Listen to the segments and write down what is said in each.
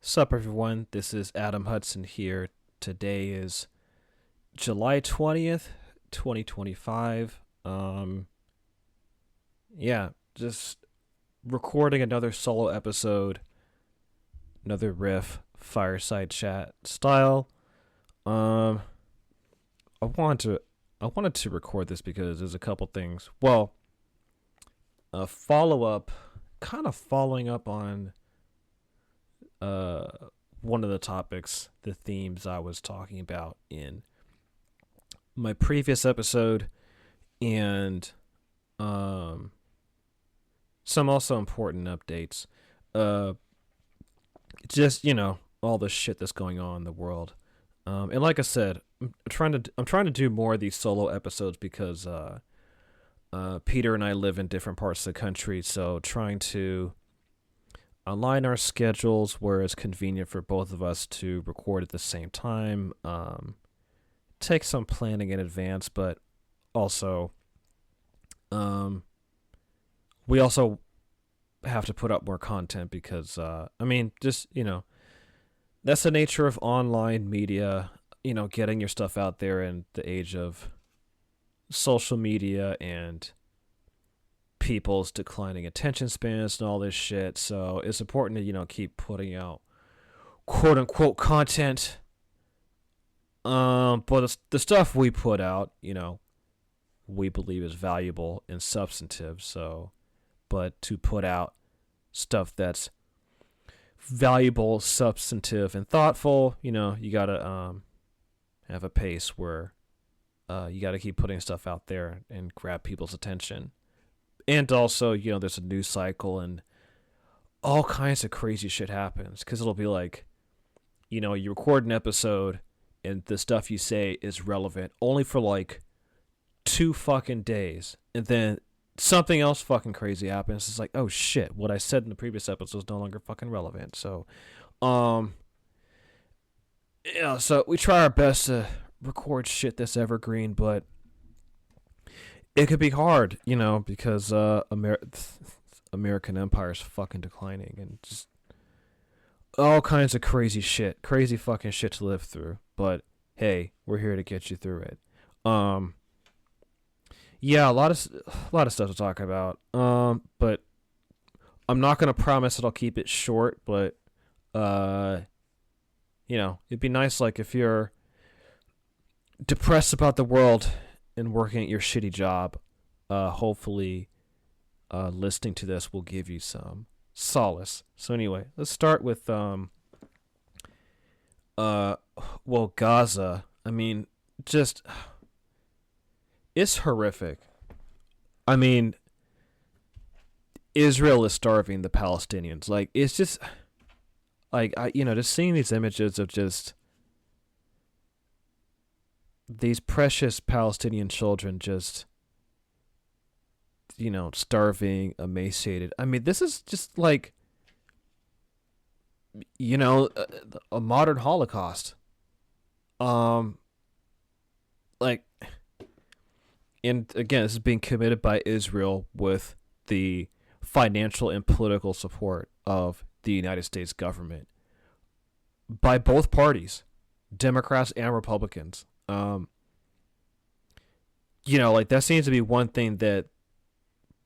Sup everyone, this is Adam Hudson here. Today is July 20th, 2025. Just recording another solo episode, another riff, fireside chat style. Um I wanted to record this because there's a couple things. Well, a follow up, kind of following up on uh one of the topics, the themes I was talking about in my previous episode, and some also important updates. Uh just, all the shit that's going on in the world. And like I said, I'm trying to do more of these solo episodes because Peter and I live in different parts of the country, so trying to align our schedules where it's convenient for both of us to record at the same time. Take some planning in advance, but also we also have to put up more content because that's the nature of online media, getting your stuff out there in the age of social media and people's declining attention spans and all this shit. So it's important to, keep putting out quote unquote content. But the stuff we put out, we believe is valuable and substantive. So, but to put out stuff that's valuable, substantive, and thoughtful, you gotta have a pace where you gotta keep putting stuff out there and grab people's attention. And also, there's a news cycle and all kinds of crazy shit happens. Because it'll be like, you record an episode and the stuff you say is relevant only for like 2 fucking days. And then something else fucking crazy happens. It's like, oh shit, what I said in the previous episode is no longer fucking relevant. So, so we try our best to record shit that's evergreen, but it could be hard, because American empire is fucking declining and just all kinds of crazy fucking shit to live through. But hey, we're here to get you through it. Yeah, a lot of stuff to talk about. But I'm not gonna promise that I'll keep it short. But it'd be nice, like, if you're depressed about the world and working at your shitty job, hopefully listening to this will give you some solace. So anyway, let's start with Gaza. I mean, just, it's horrific. I mean, Israel is starving the Palestinians. Like, it's just like, just seeing these images of just these precious Palestinian children just, starving, emaciated. I mean, this is just like, a modern Holocaust. Like, and again, this is being committed by Israel with the financial and political support of the United States government by both parties, Democrats and Republicans. Like, that seems to be one thing that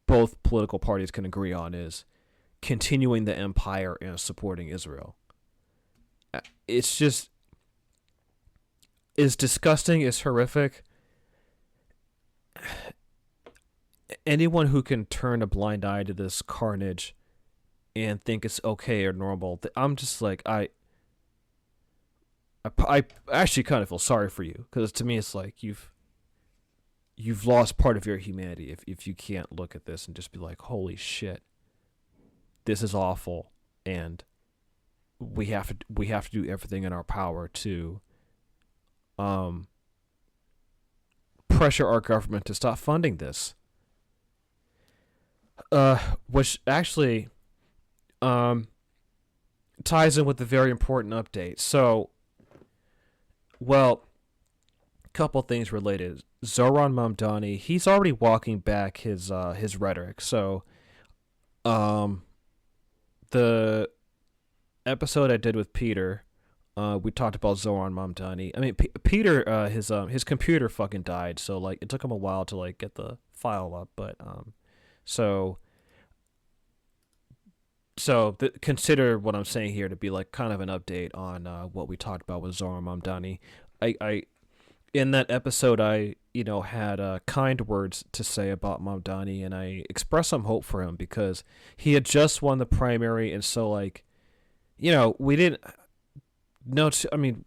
both political parties can agree on, is continuing the empire and supporting Israel. It's just, it's disgusting, it's horrific. Anyone who can turn a blind eye to this carnage and think it's okay or normal, I'm just like, I actually kind of feel sorry for you, because to me it's like you've lost part of your humanity if you can't look at this and just be like, holy shit, this is awful, and we have to do everything in our power to pressure our government to stop funding this. Which actually ties in with the very important update. So, well, couple things related. Zoran Mamdani, he's already walking back his rhetoric. So, the episode I did with Peter, we talked about Zoran Mamdani. I mean, Peter, his computer fucking died, so like it took him a while to like get the file up. But so consider what I'm saying here to be like kind of an update on what we talked about with Zoran Mamdani. I in that episode, I had kind words to say about Mamdani, and I expressed some hope for him because he had just won the primary, and so like, we didn't know. I mean,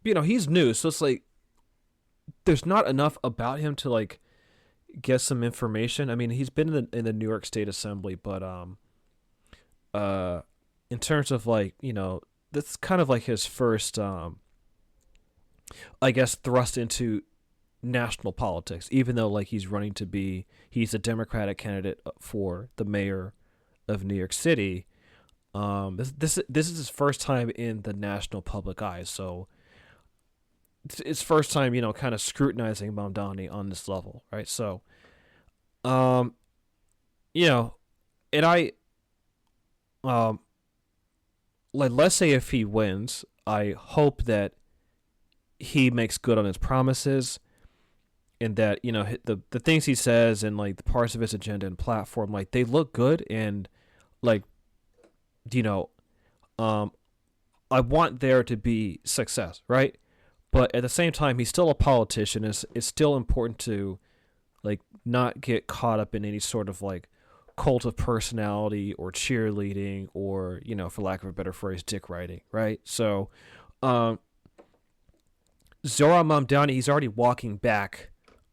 he's new, so it's like there's not enough about him to like get some information. I mean, he's been in the New York State Assembly, but in terms of like that's kind of like his first I guess thrust into national politics, even though like he's a Democratic candidate for the mayor of New York City. This is his first time in the national public eye, so it's first time kind of scrutinizing Mamdani on this level, right? So, and I like let's say if he wins, I hope that he makes good on his promises, and that the things he says and like the parts of his agenda and platform, like they look good, and like I want there to be success, right? But at the same time, he's still a politician. It's still important to like not get caught up in any sort of like cult of personality or cheerleading or for lack of a better phrase, dick riding, right? So Zoran Mamdani, he's already walking back.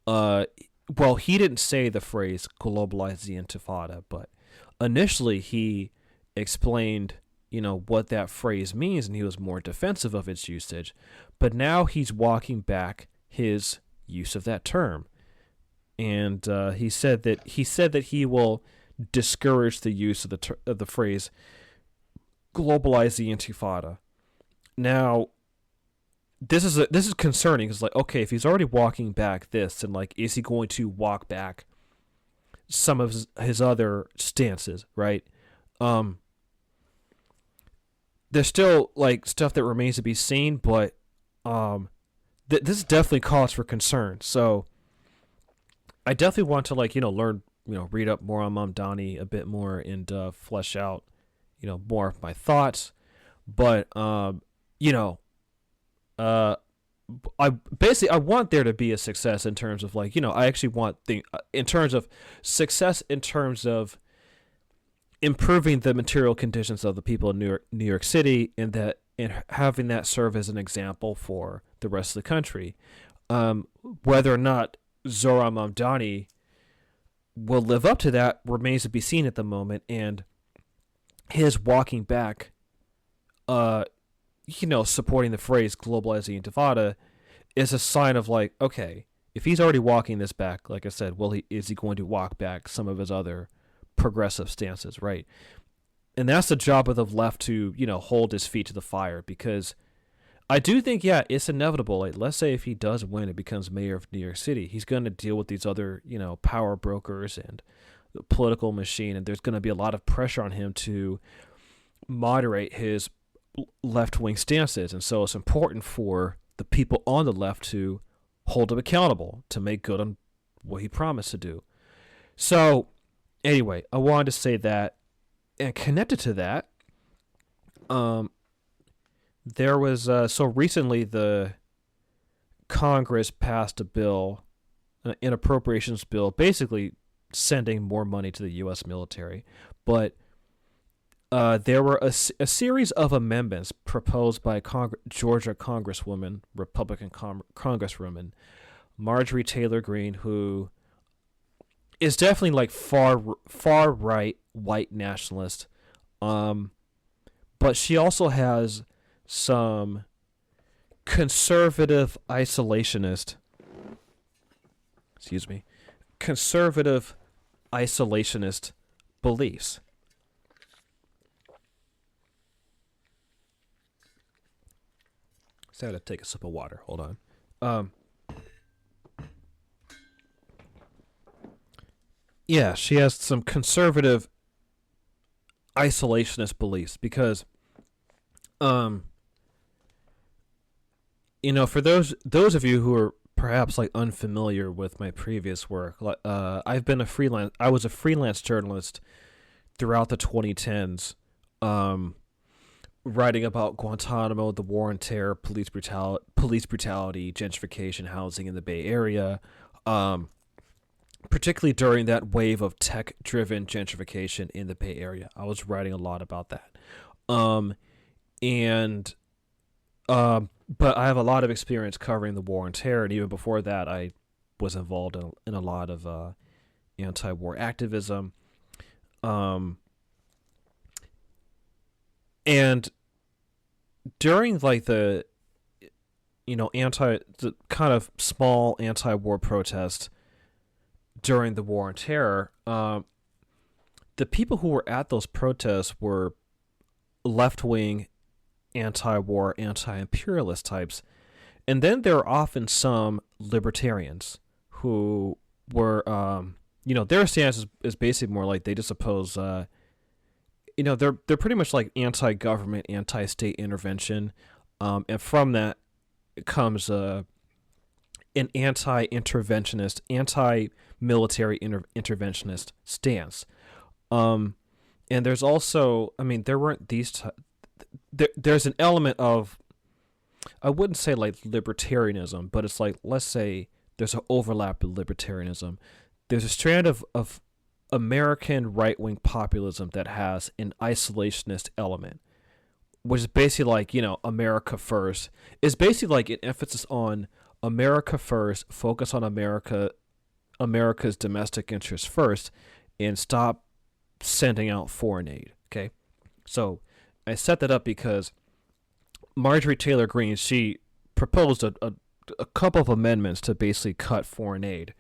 Well, he didn't say the phrase globalize the intifada, but initially he explained, what that phrase means, and he was more defensive of its usage. But now he's walking back his use of that term, and he said that he will discourage the use of the phrase globalize the intifada. Now, this is concerning. It's like, okay, if he's already walking back this, and like, is he going to walk back some of his other stances, right? There's still like stuff that remains to be seen, but this definitely cause for concern. So I definitely want to like learn, read up more on Mamdani a bit more and flesh out more of my thoughts. But I want there to be a success in terms of like I actually want in terms of success in terms of improving the material conditions of the people in New York City, and having that serve as an example for the rest of the country. Whether or not Zoran Mamdani will live up to that remains to be seen at the moment, and his walking back, supporting the phrase globalize the intifada is a sign of like, okay, if he's already walking this back, like I said, is he going to walk back some of his other progressive stances, right? And that's the job of the left to, hold his feet to the fire, because I do think, it's inevitable. Like, let's say if he does win and becomes mayor of New York City, he's going to deal with these other, power brokers and the political machine, and there's going to be a lot of pressure on him to moderate his left-wing stances. And so it's important for the people on the left to hold him accountable, to make good on what he promised to do. So anyway, I wanted to say that, and connected to that, there was so recently the Congress passed a bill, an appropriations bill, basically sending more money to the U.S. military, but there were a series of amendments proposed by Georgia Congresswoman, Republican Congresswoman Marjorie Taylor Greene, who is definitely like far right white nationalist, but she also has some conservative isolationist beliefs. So I had to take a sip of water. Hold on. Yeah, she has some conservative isolationist beliefs, because Um, for those of you who are perhaps like unfamiliar with my previous work, like I was a freelance journalist throughout the 2010s, writing about Guantanamo, the war on terror, police brutality, gentrification, housing in the Bay Area, particularly during that wave of tech-driven gentrification in the Bay Area. I was writing a lot about that, and but I have a lot of experience covering the war on terror, and even before that, I was involved in a lot of anti-war activism. And during like the the kind of small anti-war protest during the war on terror, the people who were at those protests were left-wing anti-war, anti-imperialist types, and then there are often some libertarians who were their stance is basically more like they just oppose they're pretty much like anti-government, anti-state intervention, and from that comes an anti-interventionist, anti-military interventionist stance. And there's also, there weren't these. There's an element of, I wouldn't say like libertarianism, but it's like, let's say there's an overlap with libertarianism. There's a strand of American right-wing populism that has an isolationist element, which is basically like, America first. It's basically like an emphasis on America first, focus on America's domestic interests first, and stop sending out foreign aid. Okay? So I set that up because Marjorie Taylor Greene, she proposed a couple of amendments to basically cut foreign aid.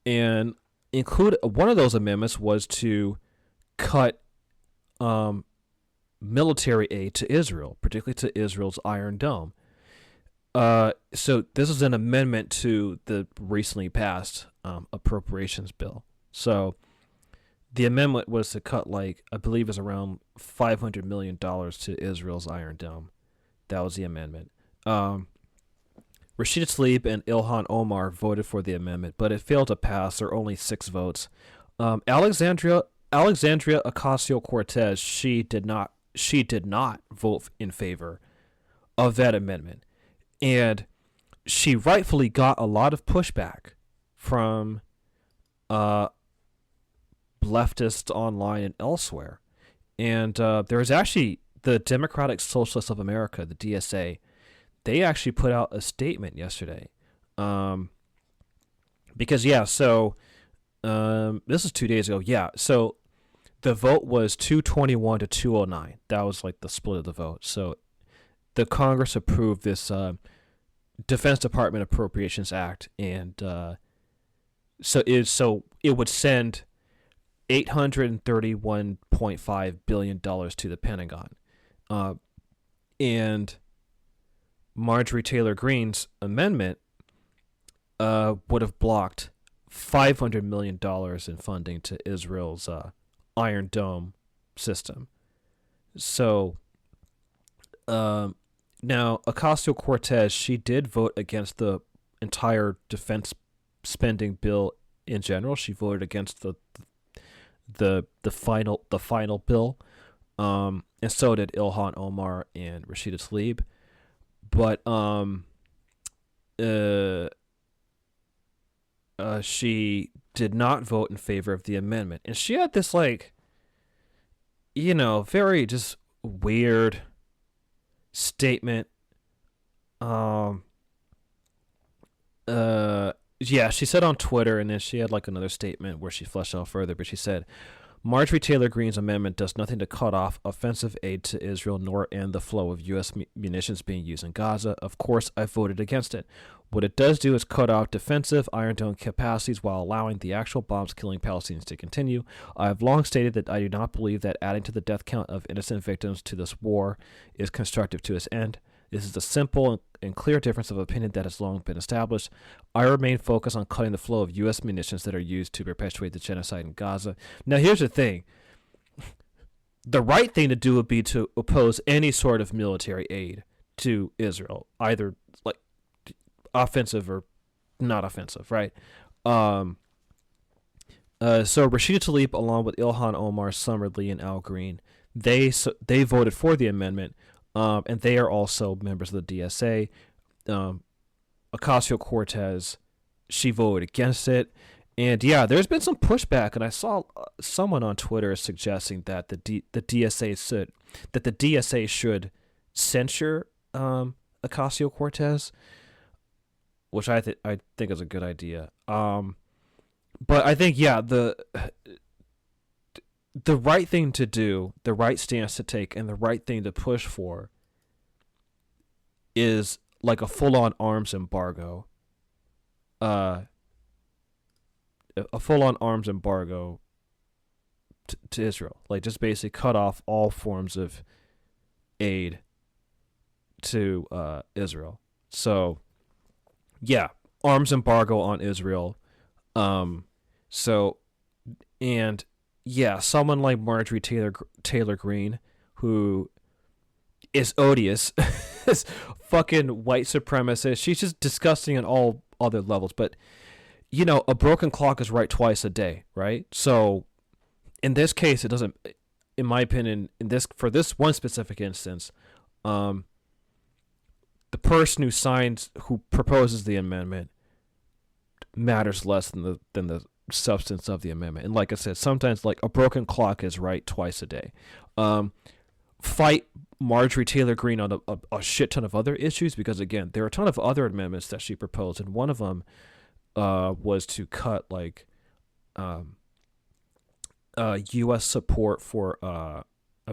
And one of those amendments was to cut military aid to Israel, particularly to Israel's Iron Dome. So this is an amendment to the recently passed appropriations bill. So the amendment was to cut, like, I believe it's around $500 million to Israel's Iron Dome. That was the amendment. Rashida Tlaib and Ilhan Omar voted for the amendment, but it failed to pass. There were only 6 votes. Alexandria Ocasio-Cortez, she did not vote in favor of that amendment, and she rightfully got a lot of pushback from leftists online and elsewhere. And there was actually the Democratic Socialists of America, the DSA. They actually put out a statement yesterday. Because, this is 2 days ago. Yeah, so the vote was 221 to 209. That was like the split of the vote. So the Congress approved this Defense Department Appropriations Act, and so it would send $831.5 billion to the Pentagon. And Marjorie Taylor Greene's amendment would have blocked $500 million in funding to Israel's Iron Dome system. So now Ocasio-Cortez, she did vote against the entire defense spending bill in general. She voted against the final bill, and so did Ilhan Omar and Rashida Tlaib. But she did not vote in favor of the amendment, and she had this very just weird statement. She said on Twitter, and then she had like another statement where she fleshed out further, but she said, Marjorie Taylor Greene's amendment does nothing to cut off offensive aid to Israel nor end the flow of U.S. munitions being used in Gaza. Of course, I voted against it. What it does do is cut off defensive Iron Dome capacities while allowing the actual bombs killing Palestinians to continue. I have long stated that I do not believe that adding to the death count of innocent victims to this war is constructive to its end. This is a simple and clear difference of opinion that has long been established. I remain focused on cutting the flow of U.S. munitions that are used to perpetuate the genocide in Gaza. Now, here's the thing. the right thing to do would be to oppose any sort of military aid to Israel, either like offensive or not offensive, right? Um, so Rashida Tlaib, along with Ilhan Omar, Summer Lee, and Al Green, they voted for the amendment, and they are also members of the DSA. Ocasio-Cortez, she voted against it. And yeah, there's been some pushback, and I saw someone on Twitter suggesting that the DSA should censure Ocasio-Cortez, which I think is a good idea. But I think the right thing to do, the right stance to take, and the right thing to push for is like a full-on arms embargo. A full-on arms embargo to Israel. Like, just basically cut off all forms of aid to Israel. So, yeah, arms embargo on Israel. Someone like Marjorie Taylor Greene, who is odious, is fucking white supremacist. She's just disgusting on all other levels. But, you know, a broken clock is right twice a day, right? So, in this case, it doesn't, in my opinion, for this one specific instance, the person who proposes the amendment matters less than the substance of the amendment. And like I said, sometimes like a broken clock is right twice a day. Fight Marjorie Taylor Greene on a shit ton of other issues, because again, there are a ton of other amendments that she proposed, and one of them was to cut like U.S. support for I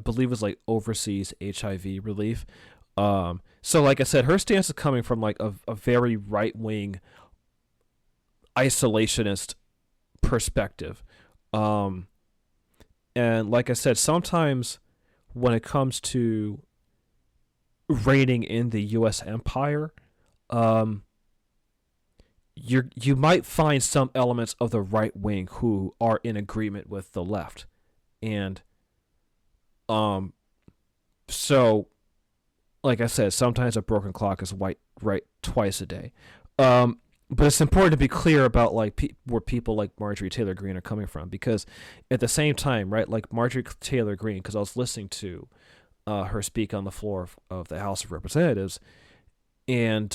believe it was like overseas HIV relief. So like I said, her stance is coming from like a very right wing isolationist perspective. And like I said, sometimes when it comes to reigning in the U.S. empire, you might find some elements of the right wing who are in agreement with the left. And so like I said, sometimes a broken clock is right twice a day. But it's important to be clear about like where people like Marjorie Taylor Greene are coming from, because at the same time, right, like Marjorie Taylor Greene, because I was listening to her speak on the floor of the House of Representatives, and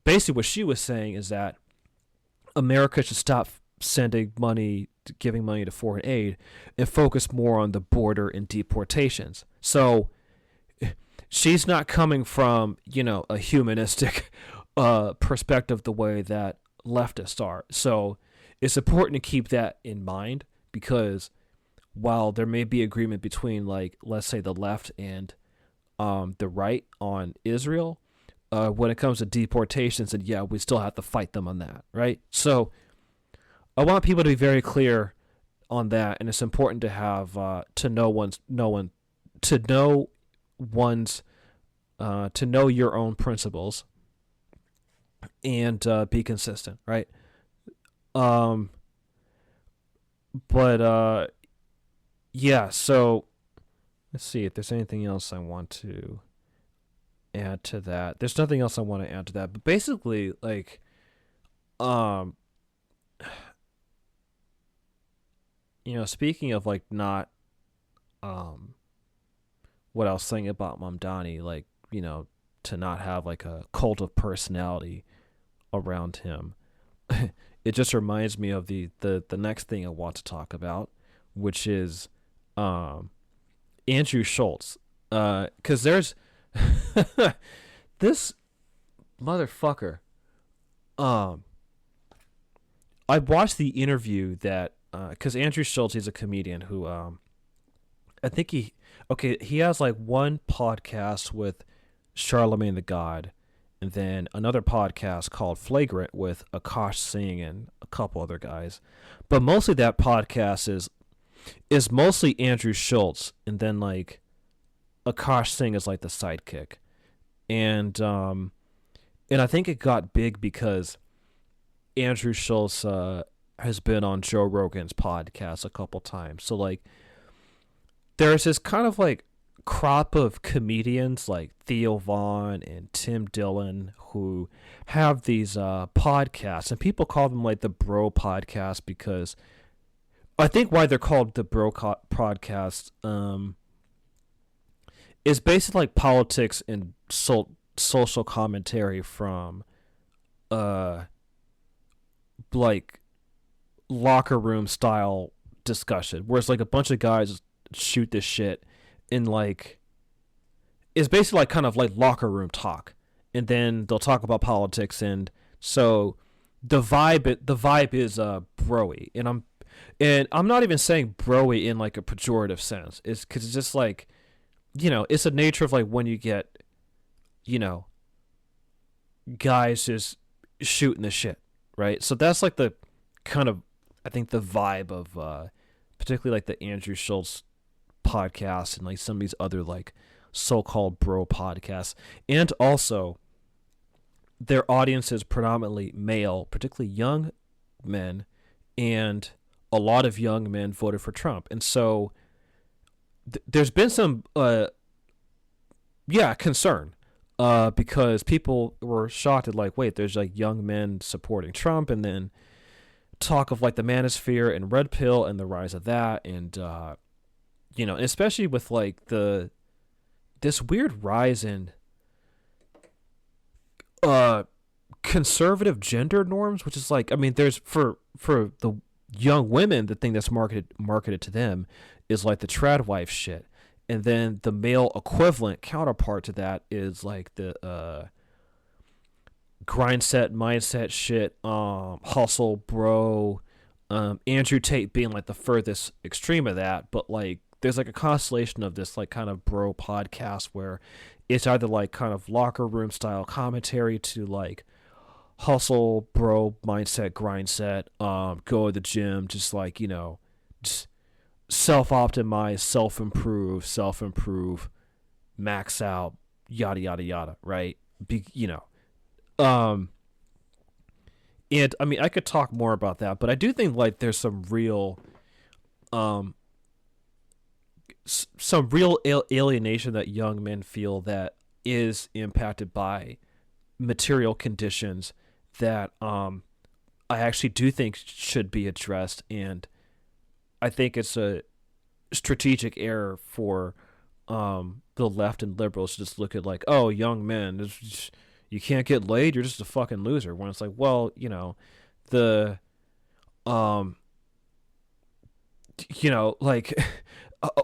basically what she was saying is that America should stop giving money to foreign aid, and focus more on the border and deportations. So she's not coming from, you know, a humanistic perspective the way that leftists are. So it's important to keep that in mind, because while there may be agreement between, like, let's say the left and the right on Israel, when it comes to deportations, and yeah, we still have to fight them on that, right? So I want people to be very clear on that, and it's important to have to know your own principles and be consistent, right? Yeah, so let's see if there's anything else I want to add to that. There's nothing else I want to add to that, but basically, like, you know, speaking of like not, what I was saying about Mamdani, like, you know, to not have like a cult of personality around him, it just reminds me of the next thing I want to talk about, which is Andrew Schulz, because there's this motherfucker. I watched the interview that because Andrew Schulz, he's a comedian who I think he has like one podcast with Charlemagne the God, and then another podcast called Flagrant with Akash Singh and a couple other guys. But mostly that podcast is mostly Andrew Schulz, and then like Akash Singh is like the sidekick. And I think it got big because Andrew Schulz has been on Joe Rogan's podcast a couple times. So like there's this kind of like crop of comedians like Theo Vaughn and Tim Dillon who have these podcasts, and people call them like the bro podcast because I think why they're called the bro podcast is basically like politics and social commentary from uh like locker room style discussion, where it's like a bunch of guys shoot this shit in like it's basically like kind of like locker room talk, and then they'll talk about politics, and so the vibe is broy, and I'm not even saying broy in like a pejorative sense. It's because it's just like, it's the nature of like when you get, guys just shooting the shit, right? So that's like the kind of, I think, the vibe of particularly like the Andrew Schulz podcast and like some of these other like so-called bro podcasts. And also their audience is predominantly male, particularly young men, and a lot of young men voted for Trump. And so there's been some concern because people were shocked at like, wait, there's like young men supporting Trump, and then talk of like the manosphere and red pill and the rise of that, and especially with like this weird rise in conservative gender norms, which is like, I mean, there's for the young women, the thing that's marketed to them is like the trad wife shit, and then the male equivalent counterpart to that is like the grind set mindset shit, hustle bro, Andrew Tate being like the furthest extreme of that. But like there's like a constellation of this like kind of bro podcast where it's either like kind of locker room style commentary to like hustle bro mindset, grind set, go to the gym, just like, just self-optimize, self-improve, max out, yada yada yada, right? And I mean, I could talk more about that, but I do think like there's some real alienation that young men feel that is impacted by material conditions that I actually do think should be addressed. And I think it's a strategic error for the left and liberals to just look at like, oh, young men, you can't get laid, you're just a fucking loser. When it's like, well, the like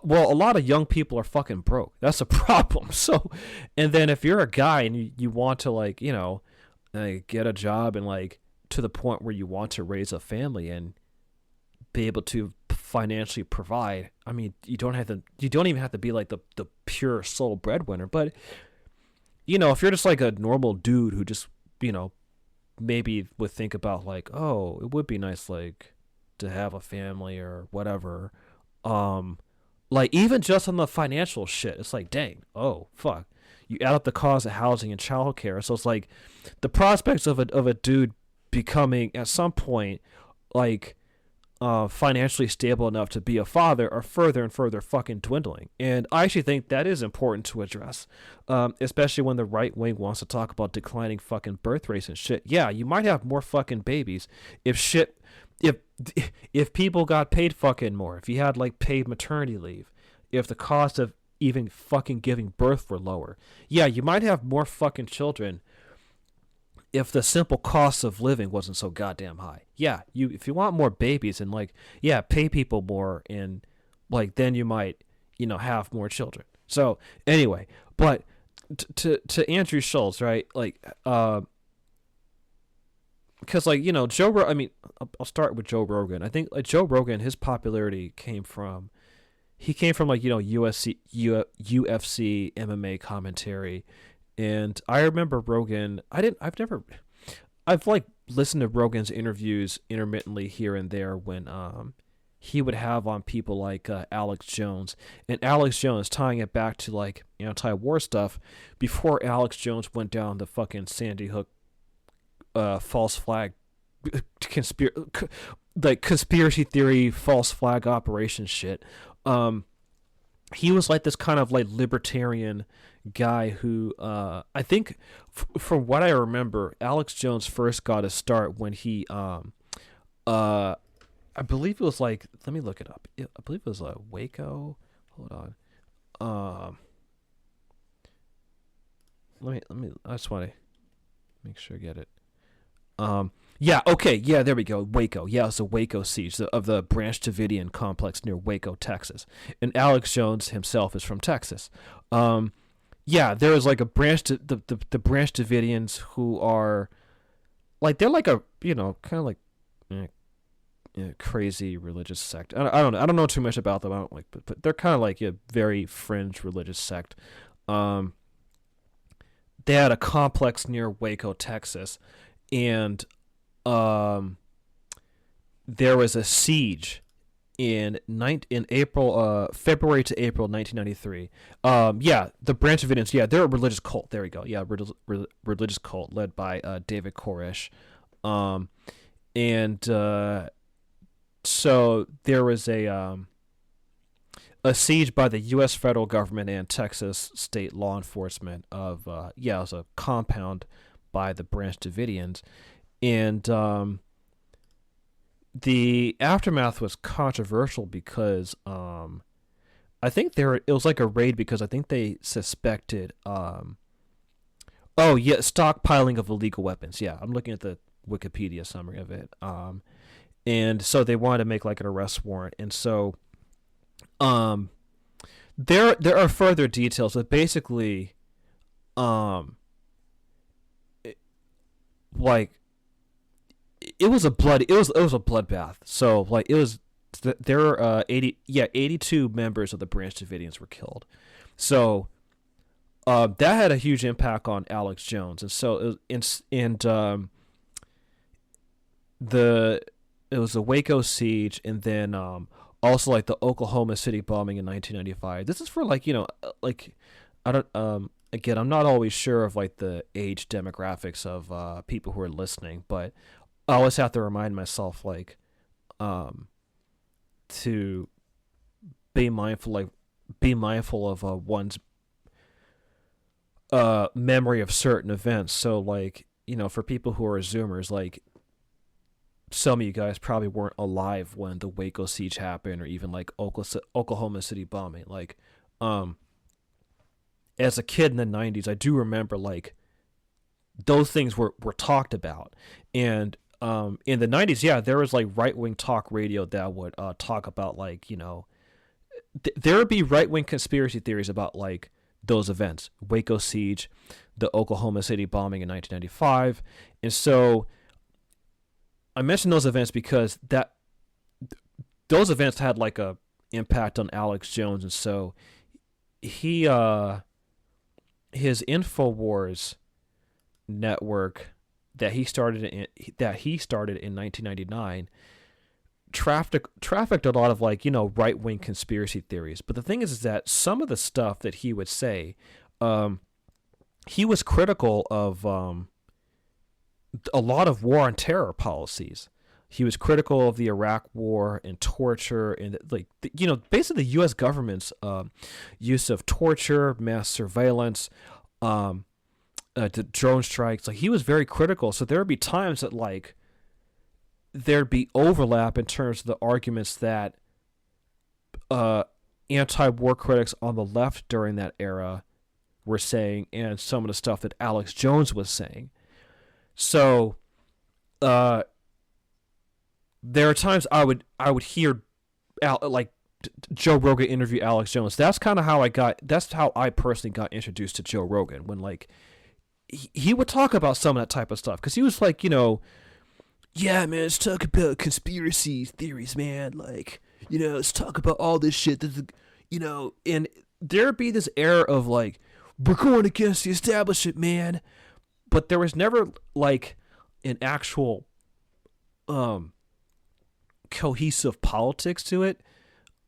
well, a lot of young people are fucking broke. That's a problem. So, and then if you're a guy and you want to like, like get a job and like to the point where you want to raise a family and be able to financially provide, I mean, you don't even have to be like the pure sole breadwinner, but if you're just like a normal dude who just, maybe would think about like, oh, it would be nice like to have a family or whatever, like even just on the financial shit, it's like, dang, oh fuck, you add up the cost of housing and childcare, so it's like the prospects of a dude becoming at some point like financially stable enough to be a father are further and further fucking dwindling. And I actually think that is important to address, especially when the right wing wants to talk about declining fucking birth rates and shit. Yeah, you might have more fucking babies if people got paid fucking more, if you had like paid maternity leave, if the cost of even fucking giving birth were lower. Yeah, you might have more fucking children if the simple cost of living wasn't so goddamn high. Yeah, if you want more babies and like, yeah, pay people more, and like then you might, have more children. So anyway, but to Andrew Schulz, right? Like, because like I mean, I'll start with Joe Rogan. I think like Joe Rogan, his popularity came from like UFC MMA commentary. And I remember Rogan. I've like listened to Rogan's interviews intermittently here and there when he would have on people like Alex Jones. And Alex Jones, tying it back to like anti-war stuff, before Alex Jones went down the fucking Sandy Hook false flag conspiracy theory false flag operation shit. he was like this kind of like libertarian guy who I think from what I remember, Alex Jones first got his start when he uh I believe it was like, let me look it up. I believe it was Waco. Hold on. Um let me I just want to make sure I get it. Yeah, okay, yeah, there we go. Waco. Yeah, it's a Waco siege of the Branch Davidian complex near Waco, Texas. And Alex Jones himself is from Texas. Yeah, there was like a the Branch Davidians who are like, they're like a, kind of like crazy religious sect. I don't know. I don't know too much about them. I don't like, but they're kind of like a very fringe religious sect. Um, they had a complex near Waco, Texas, and there was a siege in February to April 1993. Yeah, the Branch Davidians. Yeah, they're a religious cult. There we go. Yeah, religious cult led by David Koresh. And So there was a siege by the U.S. federal government and Texas state law enforcement of it was a compound by the Branch Davidians, and the aftermath was controversial because I think it was like a raid because I think they suspected stockpiling of illegal weapons. Yeah, I'm looking at the Wikipedia summary of it. And so they wanted to make like an arrest warrant, and so there are further details, but basically like it was a bloodbath. So like it was there were 82 members of the Branch Davidians were killed. So that had a huge impact on Alex Jones, and so it was the Waco siege, and then also like the Oklahoma City bombing in 1995. This is for like, like, I don't again, I'm not always sure of like the age demographics of people who are listening, but I always have to remind myself like to be mindful of one's memory of certain events. So like, for people who are Zoomers, like some of you guys probably weren't alive when the Waco siege happened, or even like Oklahoma City bombing. Like, as a kid in the 90s, I do remember like those things were talked about. And in the 90s, yeah, there was like right-wing talk radio that would talk about like, there would be right-wing conspiracy theories about like those events, Waco siege, the Oklahoma City bombing in 1995. And so I mentioned those events because those events had like a impact on Alex Jones, and so he his InfoWars network that he started in 1999 trafficked a lot of like, right-wing conspiracy theories. But the thing is that some of the stuff that he would say, he was critical of a lot of war on terror policies. He was critical of the Iraq War and torture, and like basically the U.S. government's use of torture, mass surveillance, the drone strikes. Like, he was very critical. So there would be times that like there'd be overlap in terms of the arguments that anti-war critics on the left during that era were saying, and some of the stuff that Alex Jones was saying. So, there are times I would hear Joe Rogan interview Alex Jones. That's how I personally got introduced to Joe Rogan, when like he would talk about some of that type of stuff, because he was like, yeah, man, let's talk about conspiracy theories, man. Like, let's talk about all this shit. And there'd be this air of like, we're going against the establishment, man. But there was never like an actual cohesive politics to it.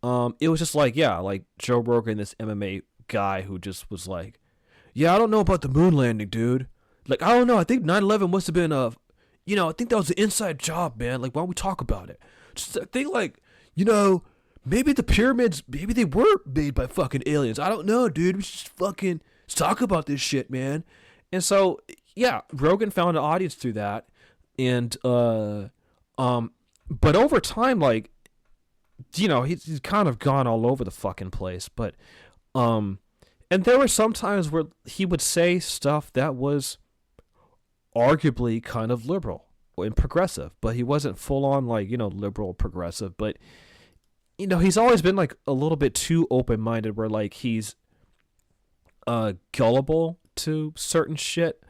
It was just like, yeah, like Joe Rogan, this MMA guy who just was like, yeah, I don't know about the moon landing, dude. Like, I don't know. I think 9/11 must have been I think that was an inside job, man. Like, why don't we talk about it? Just I think like, maybe the pyramids, maybe they were made by fucking aliens. I don't know, dude. We should just fucking talk about this shit, man. And so, yeah, Rogan found an audience through that. And, but over time, like, you know, he's kind of gone all over the fucking place. But, and there were some times where he would say stuff that was arguably kind of liberal and progressive, but he wasn't full on, like, you know, liberal progressive. But, you know, he's always been like a little bit too open-minded, where like he's gullible to certain shit.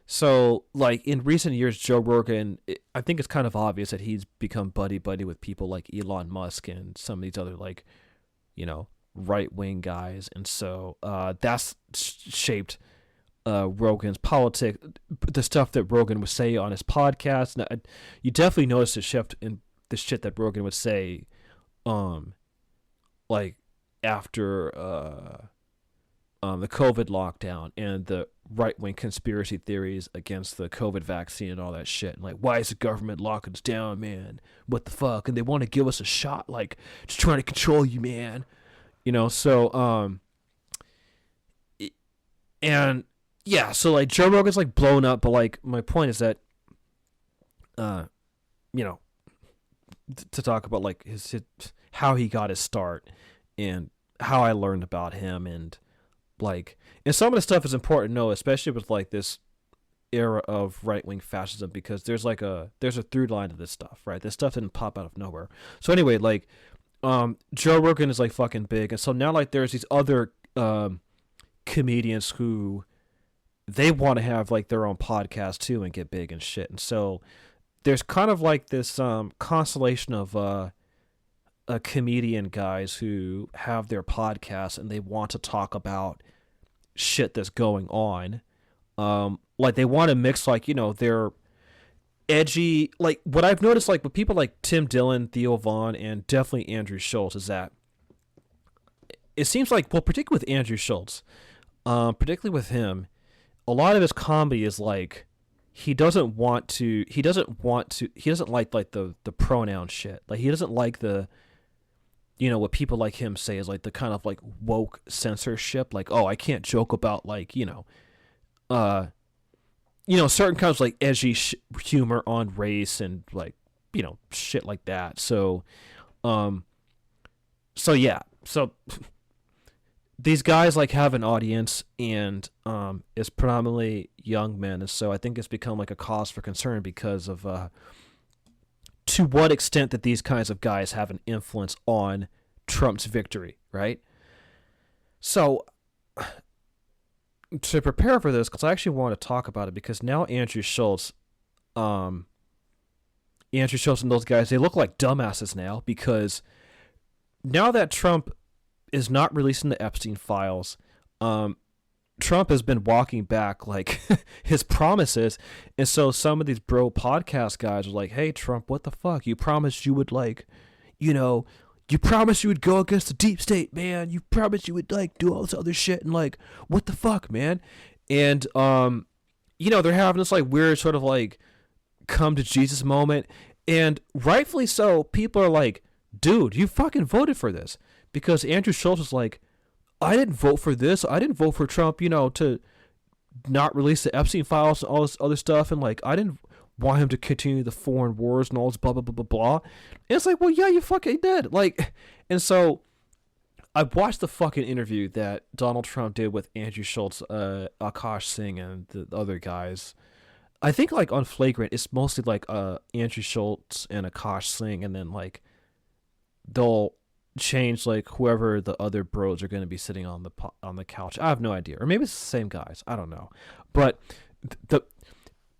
So like in recent years, Joe Rogan, I think it's kind of obvious that he's become buddy with people like Elon Musk and some of these other, like, you know, right-wing guys. And so that's shaped Rogan's politics, the stuff that Rogan would say on his podcast. Now, you definitely notice a shift in the shit that Rogan would say, like after the COVID lockdown and the right-wing conspiracy theories against the COVID vaccine and all that shit. And like, why is the government locking us down, man? What the fuck? And they want to give us a shot, like, just trying to control you, man. You know, so, and yeah, so like Joe Rogan's like blown up, but like my point is that, you know, to talk about like his how he got his start and how I learned about him, and like, and some of the stuff is important to know, especially with like this era of right-wing fascism, because there's a through line to this stuff, right? This stuff didn't pop out of nowhere. So anyway, like, Joe Rogan is like fucking big, and so now like there's these other comedians who they want to have like their own podcast too and get big and shit. And so there's kind of like this constellation of comedian guys who have their podcasts and they want to talk about shit that's going on. Like they want to mix, like, you know, their edgy, like what I've noticed, like with people like Tim Dillon, Theo Vaughn, and definitely Andrew Schulz, is that it seems like, well, particularly with Andrew Schulz, particularly with him, a lot of his comedy is like, he doesn't like the pronoun shit. Like he doesn't like the, you know, what people like him say is like the kind of like woke censorship. Like, oh, I can't joke about like, you know, certain kinds of like edgy humor on race and like, you know, shit like that. So, yeah. So these guys like have an audience, and it's predominantly young men, and so I think it's become like a cause for concern because of to what extent that these kinds of guys have an influence on Trump's victory, right? So to prepare for this, because I actually want to talk about it, because now Andrew Schulz and those guys, they look like dumbasses now, because now that Trump is not releasing the Epstein files, Trump has been walking back like his promises, and so some of these bro podcast guys are like, hey Trump, what the fuck, you promised you would, like, you know, you promised you would go against the deep state, man, you promised you would like do all this other shit, and like, what the fuck, man? And you know, they're having this like weird sort of like come to Jesus moment, and rightfully so. People are like, dude, you fucking voted for this. Because Andrew Schulz was like, I didn't vote for this. I didn't vote for Trump, you know, to not release the Epstein files and all this other stuff. And like, I didn't want him to continue the foreign wars and all this blah, blah, blah, blah, blah. And it's like, well, yeah, you fucking did. Like, and so I watched the fucking interview that Donald Trump did with Andrew Schulz, Akash Singh, and the other guys. I think like on Flagrant, it's mostly like Andrew Schulz and Akash Singh, and then like they'll change like whoever the other bros are going to be sitting on the couch. I have no idea, or maybe it's the same guys. I don't know, but the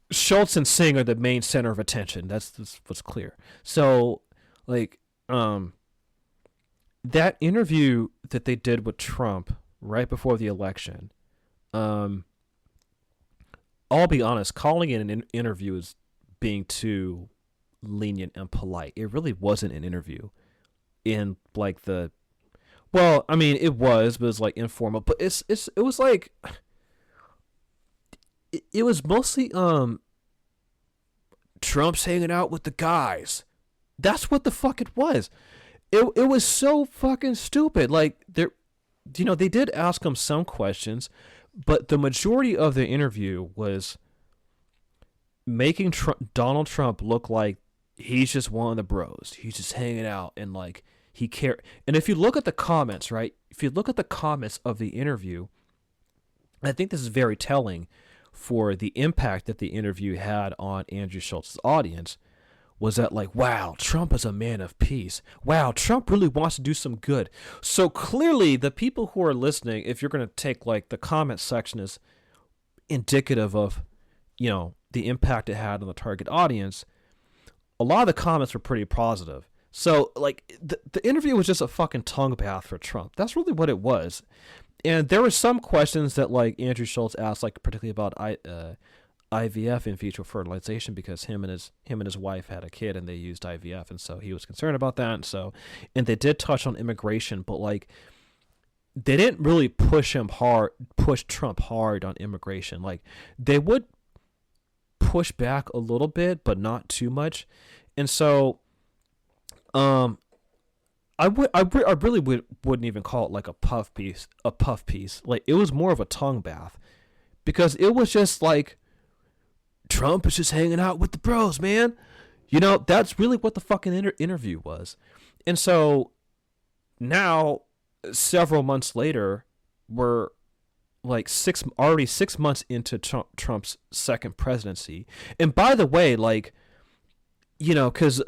Schultz and Singh are the main center of attention. That's what's clear. So like that interview that they did with Trump right before the election, I'll be honest, calling it an interview is being too lenient and polite. It really wasn't an interview. In like the, well, I mean it was, but it was like informal. But it was like it was mostly Trump's hanging out with the guys. That's what the fuck it was. it was so fucking stupid. Like they did ask him some questions, but the majority of the interview was making Donald Trump look like he's just one of the bros. He's just hanging out and like he care. And if you look at the comments, right? If you look at the comments of the interview, I think this is very telling for the impact that the interview had on Andrew Schulz's audience. Was that like, wow, Trump is a man of peace. Wow, Trump really wants to do some good. So clearly the people who are listening, if you're going to take like the comment section as indicative of, the impact it had on the target audience, a lot of the comments were pretty positive. So like the interview was just a fucking tongue bath for Trump. That's really what it was. And there were some questions that like Andrew Schulz asked, like particularly about IVF, in vitro fertilization, because him and his wife had a kid and they used IVF, and so he was concerned about that. And they did touch on immigration, but like they didn't really push Trump hard on immigration. Like they would push back a little bit, but not too much. And so I really wouldn't even call it like a puff piece. Like it was more of a tongue bath, because it was just like, Trump is just hanging out with the bros, man. That's really what the fucking interview was. And so now, several months later, we're like 6 months into Trump's second presidency. And by the way, like, because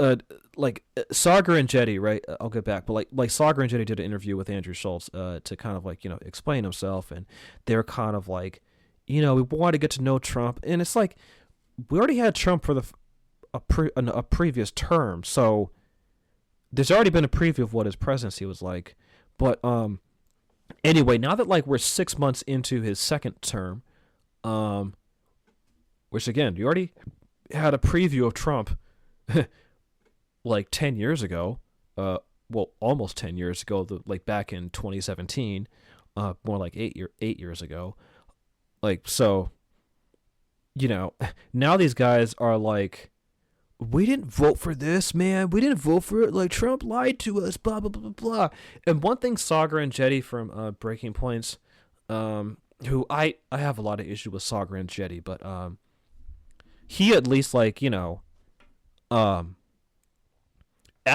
like Sagar and Jetty, right? I'll get back, but like Sagar and Jetty did an interview with Andrew Schulz to kind of like explain himself, and they're kind of like, we want to get to know Trump, and it's like, we already had Trump for a previous term, so there's already been a preview of what his presidency was like. But anyway, now that like we're 6 months into his second term, which again, you already had a preview of Trump like 10 years ago, well, almost 10 years ago, like back in 2017, more like 8 years ago, like so. Now these guys are like, we didn't vote for this, man. We didn't vote for it. Like, Trump lied to us, blah, blah, blah, blah. And one thing Sagar and Jetty from Breaking Points, who I have a lot of issue with Sagar and Jetty, but he at least, like, asked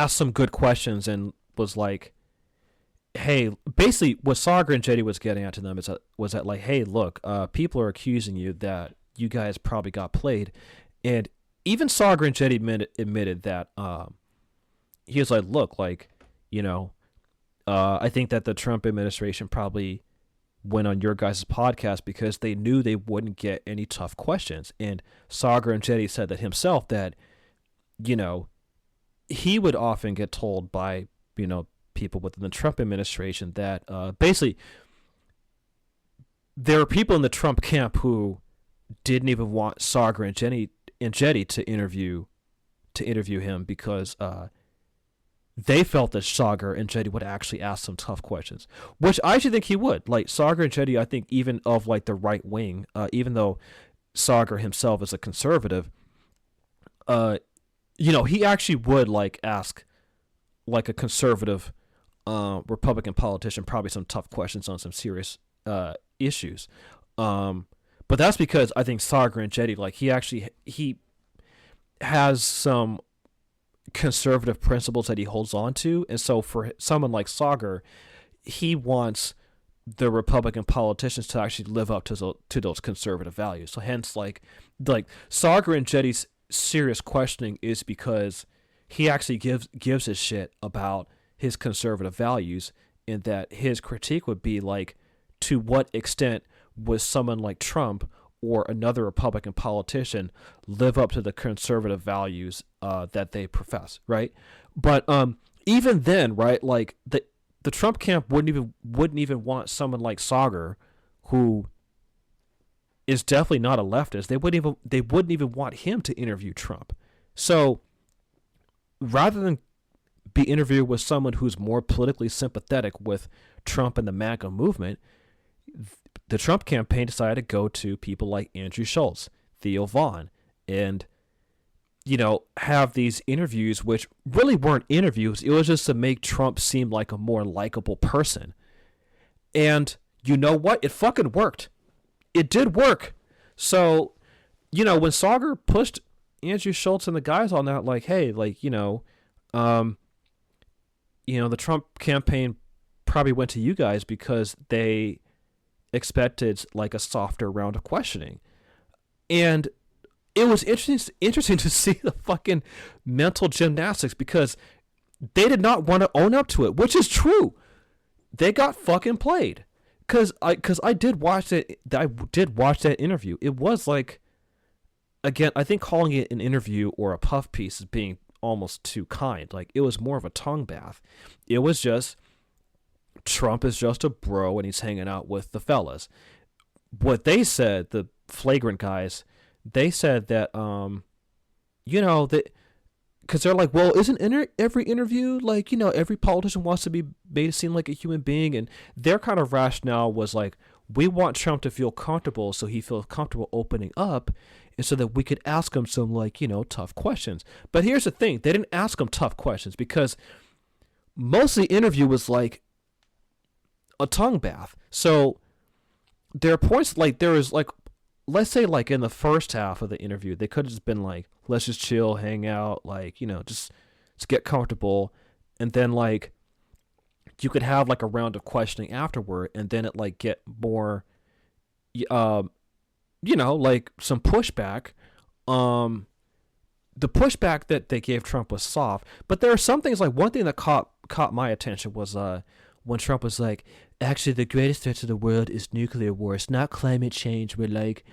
some good questions and was like, hey, basically what Sagar and Jetty was getting at to them was that like, hey, look, people are accusing you that you guys probably got played. And even Sagar and Jetty admitted that he was like, look, like, I think that the Trump administration probably went on your guys' podcast because they knew they wouldn't get any tough questions. And Sagar and Jetty said that himself, that, he would often get told by, people within the Trump administration that basically there are people in the Trump camp who didn't even want Sagar and Jetty to interview him because they felt that Sagar and Jetty would actually ask some tough questions, which I actually think he would. Like Sagar and Jetty, I think even of like the right wing, even though Sagar himself is a conservative, he actually would like ask like a conservative Republican politician probably some tough questions on some serious issues. But that's because I think Sagar and Jetty, like he has some conservative principles that he holds on to, and so for someone like Sagar, he wants the Republican politicians to actually live up to those conservative values. So hence, like Sagar and Jetty's serious questioning is because he actually gives a shit about his conservative values, and that his critique would be like, to what extent was someone like Trump or another Republican politician live up to the conservative values that they profess, right? But even then, right, like the Trump camp wouldn't even want someone like Sagar, who is definitely not a leftist. They wouldn't even want him to interview Trump. So rather than be interviewed with someone who's more politically sympathetic with Trump and the MAGA movement, the Trump campaign decided to go to people like Andrew Schulz, Theo Vaughn, and have these interviews, which really weren't interviews. It was just to make Trump seem like a more likable person. And you know what? It fucking worked. It did work. So, when Sauger pushed Andrew Schulz and the guys on that, like, hey, like, the Trump campaign probably went to you guys because they expected like a softer round of questioning. And it was interesting to see the fucking mental gymnastics, because they did not want to own up to it, which is true. They got fucking played. Cause I did watch it. I did watch that interview. It was like, again, I think calling it an interview or a puff piece is being almost too kind. Like, it was more of a tongue bath. It was just, Trump is just a bro and he's hanging out with the fellas. What they said, the Flagrant guys, they said that, that, because they're like, well, isn't every interview like, every politician wants to be made to seem like a human being? And their kind of rationale was like, we want Trump to feel comfortable so he feels comfortable opening up, and so that we could ask him some, like, tough questions. But here's the thing. They didn't ask him tough questions because most of the interview was like a tongue bath. So there are points, like, there was like, let's say, like, in the first half of the interview, they could have just been like, let's just chill, hang out, like, just get comfortable. And then, like, you could have like a round of questioning afterward, and then it like get more, like some pushback. The pushback that they gave Trump was soft, but there are some things, like, one thing that caught my attention was when Trump was like, actually, the greatest threat to the world is nuclear war. It's not climate change. We're like,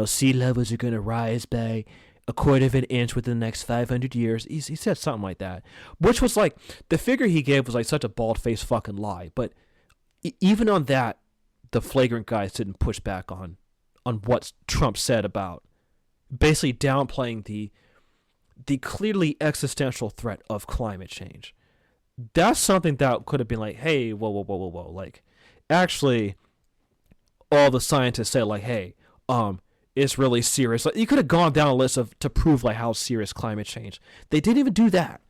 sea levels are going to rise by a quarter of an inch within the next 500 years. He said something like that, which was like, the figure he gave was like such a bald-faced fucking lie. But even on that, the Flagrant guys didn't push back on what Trump said about basically downplaying the clearly existential threat of climate change. That's something that could have been like, hey, whoa. Like, actually, all the scientists said, like, hey, it's really serious. Like, you could have gone down a list to prove like how serious climate change. They didn't even do that.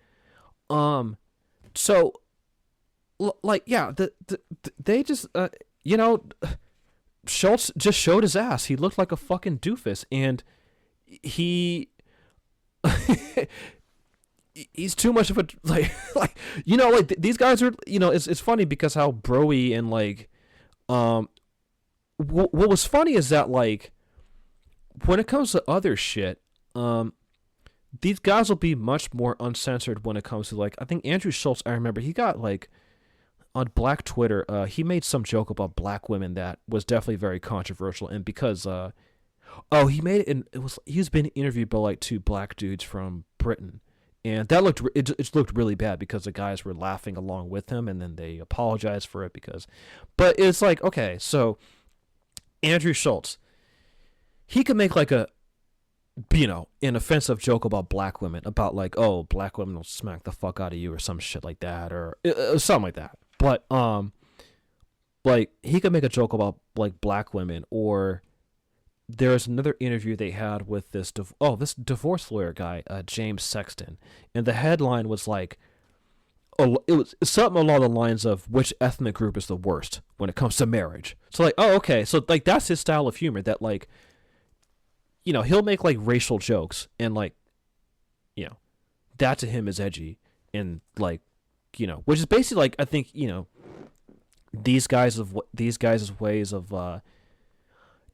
So, like, yeah, they just, Schultz just showed his ass. He looked like a fucking doofus, and he. He's too much of a like these guys are, it's funny because how bro-y and like what was funny is that, like, when it comes to other shit, these guys will be much more uncensored when it comes to, like, I think Andrew Schulz, I remember he got, like, on Black Twitter, he made some joke about black women that was definitely very controversial, and because he made it, and he's been interviewed by like two black dudes from Britain. And that looked really bad because the guys were laughing along with him, and then they apologized for it but it's like, okay, so Andrew Schulz, he could make like an offensive joke about black women, about like, oh, black women will smack the fuck out of you or some shit like that, or something like that. But like, he could make a joke about like black women, or there's another interview they had with this divorce lawyer guy, James Sexton, and the headline was like, it was something along the lines of which ethnic group is the worst when it comes to marriage. So like, oh, okay, so like that's his style of humor, that like, he'll make like racial jokes, and like, that to him is edgy, and like, which is basically like, I think, these guys' ways of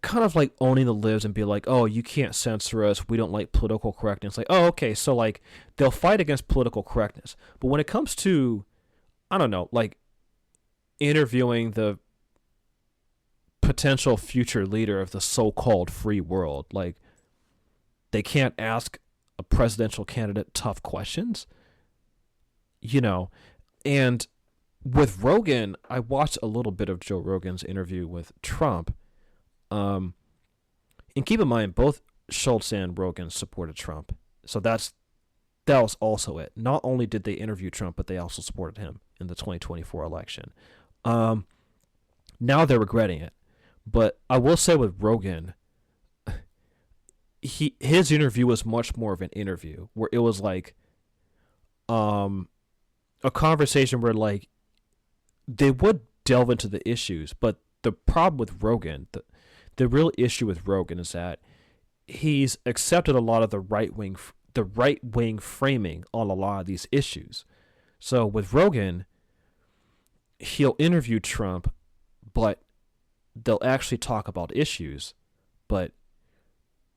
kind of like owning the libs and be like, oh, you can't censor us, we don't like political correctness. Like, oh, okay, so like they'll fight against political correctness, but when it comes to, I don't know, like interviewing the potential future leader of the so-called free world, like, they can't ask a presidential candidate tough questions, and with Rogan, I watched a little bit of Joe Rogan's interview with Trump. And keep in mind, both Schultz and Rogan supported Trump. So that was also it. Not only did they interview Trump, but they also supported him in the 2024 election. Now they're regretting it. But I will say with Rogan, his interview was much more of an interview where it was like a conversation where like they would delve into the issues, but the problem with Rogan, the real issue with Rogan is that he's accepted a lot of the right wing framing on a lot of these issues. So with Rogan, he'll interview Trump, but they'll actually talk about issues. But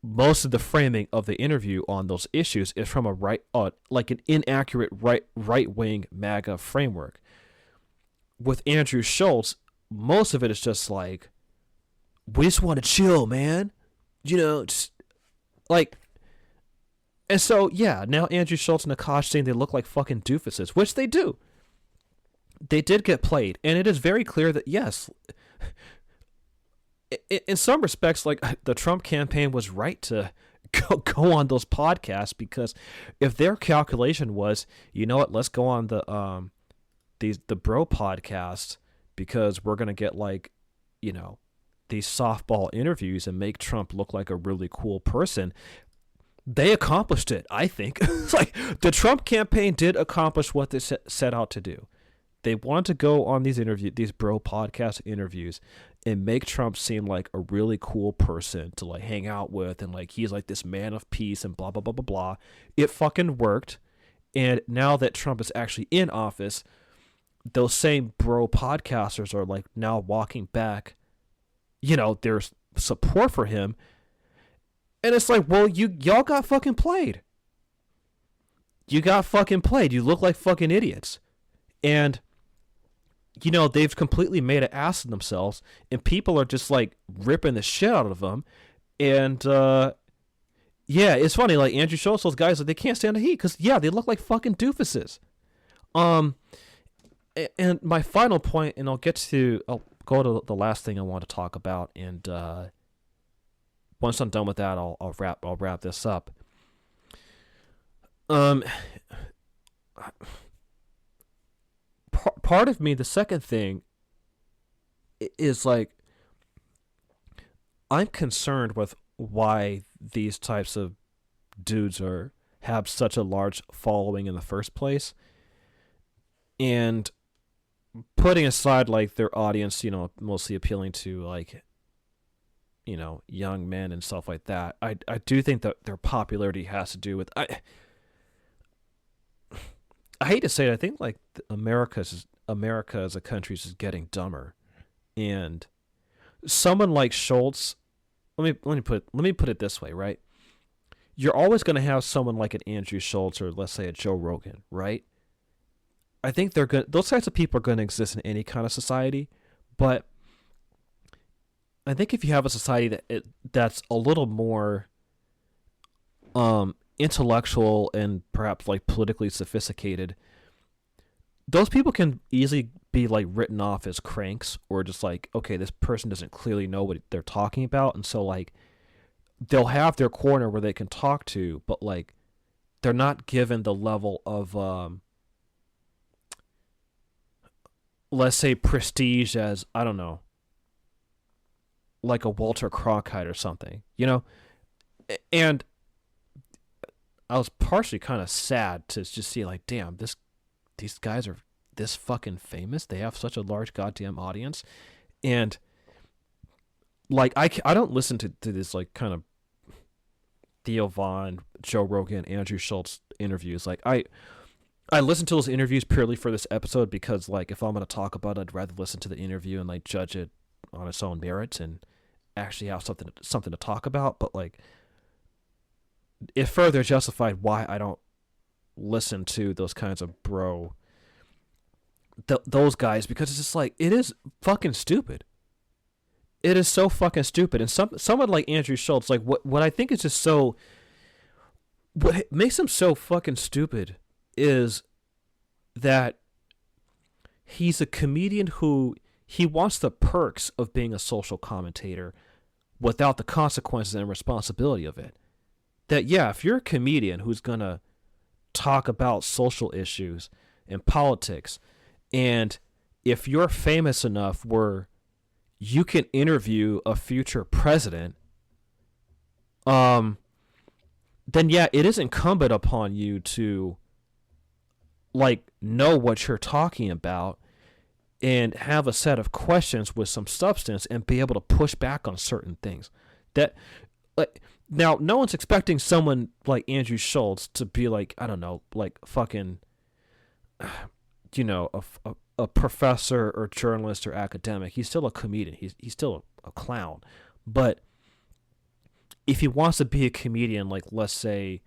most of the framing of the interview on those issues is from a like an inaccurate right wing MAGA framework. With Andrew Schulz, most of it is just like, we just want to chill, man. You know, just like, and so yeah, now Andrew Schulz and Akash saying they look like fucking doofuses, which they do. They did get played, and it is very clear that yes, in some respects, like the Trump campaign was right to go on those podcasts, because if their calculation was, you know what, let's go on the bro podcast because we're gonna get like, you know, these softball interviews and make Trump look like a really cool person, they accomplished it. I think like the Trump campaign did accomplish what they set out to do. They wanted to go on these bro podcast interviews and make Trump seem like a really cool person to like hang out with, and like he's like this man of peace and blah blah blah blah blah. It fucking worked. And now that Trump is actually in office, those same bro podcasters are like now walking back, you know, their support for him. And it's like, well, y'all got fucking played. You got fucking played. You look like fucking idiots. And you know, they've completely made an ass of themselves, and people are just like ripping the shit out of them. And yeah, it's funny, like Andrew Schulz, those guys, like, they can't stand the heat because yeah, they look like fucking doofuses. And my final point, and I'll go to the last thing I want to talk about, and once I'm done with that, I'll wrap this up. Part of me, the second thing is like, I'm concerned with why these types of dudes have such a large following in the first place. And putting aside like their audience, you know, mostly appealing to like, you know, young men and stuff like that, I do think that their popularity has to do with I hate to say it, I think like America as a country is just getting dumber, and someone like Schultz, let me put it this way, right? You're always going to have someone like an Andrew Schultz or let's say a Joe Rogan, right? I think those types of people are going to exist in any kind of society, but I think if you have a society that's a little more intellectual and perhaps like politically sophisticated, those people can easily be like written off as cranks, or just like, okay, this person doesn't clearly know what they're talking about, and so like they'll have their corner where they can talk to, but like they're not given the level of let's say prestige as, I don't know, like a Walter Cronkite or something, you know? And I was partially kind of sad to just see like, damn, these guys are this fucking famous. They have such a large goddamn audience. And like, I don't listen to this like kind of Theo Von, Joe Rogan, Andrew Schultz interviews. Like I listen to those interviews purely for this episode because like if I'm going to talk about it, I'd rather listen to the interview and like judge it on its own merits and actually have something to talk about. But like, it further justified why I don't listen to those kinds of those guys, because it's just like, it is fucking stupid. It is so fucking stupid. And someone like Andrew Schultz, like what I think is just so, what makes him so fucking stupid is that he's a comedian who he wants the perks of being a social commentator without the consequences and responsibility of it. That, yeah, if you're a comedian who's going to talk about social issues and politics, and if you're famous enough where you can interview a future president, then yeah, it is incumbent upon you to like know what you're talking about and have a set of questions with some substance and be able to push back on certain things. That like now no one's expecting someone like Andrew Schulz to be like, I don't know, like fucking a professor or journalist or academic. He's still a comedian. He's still a clown. But if he wants to be a comedian, like let's say,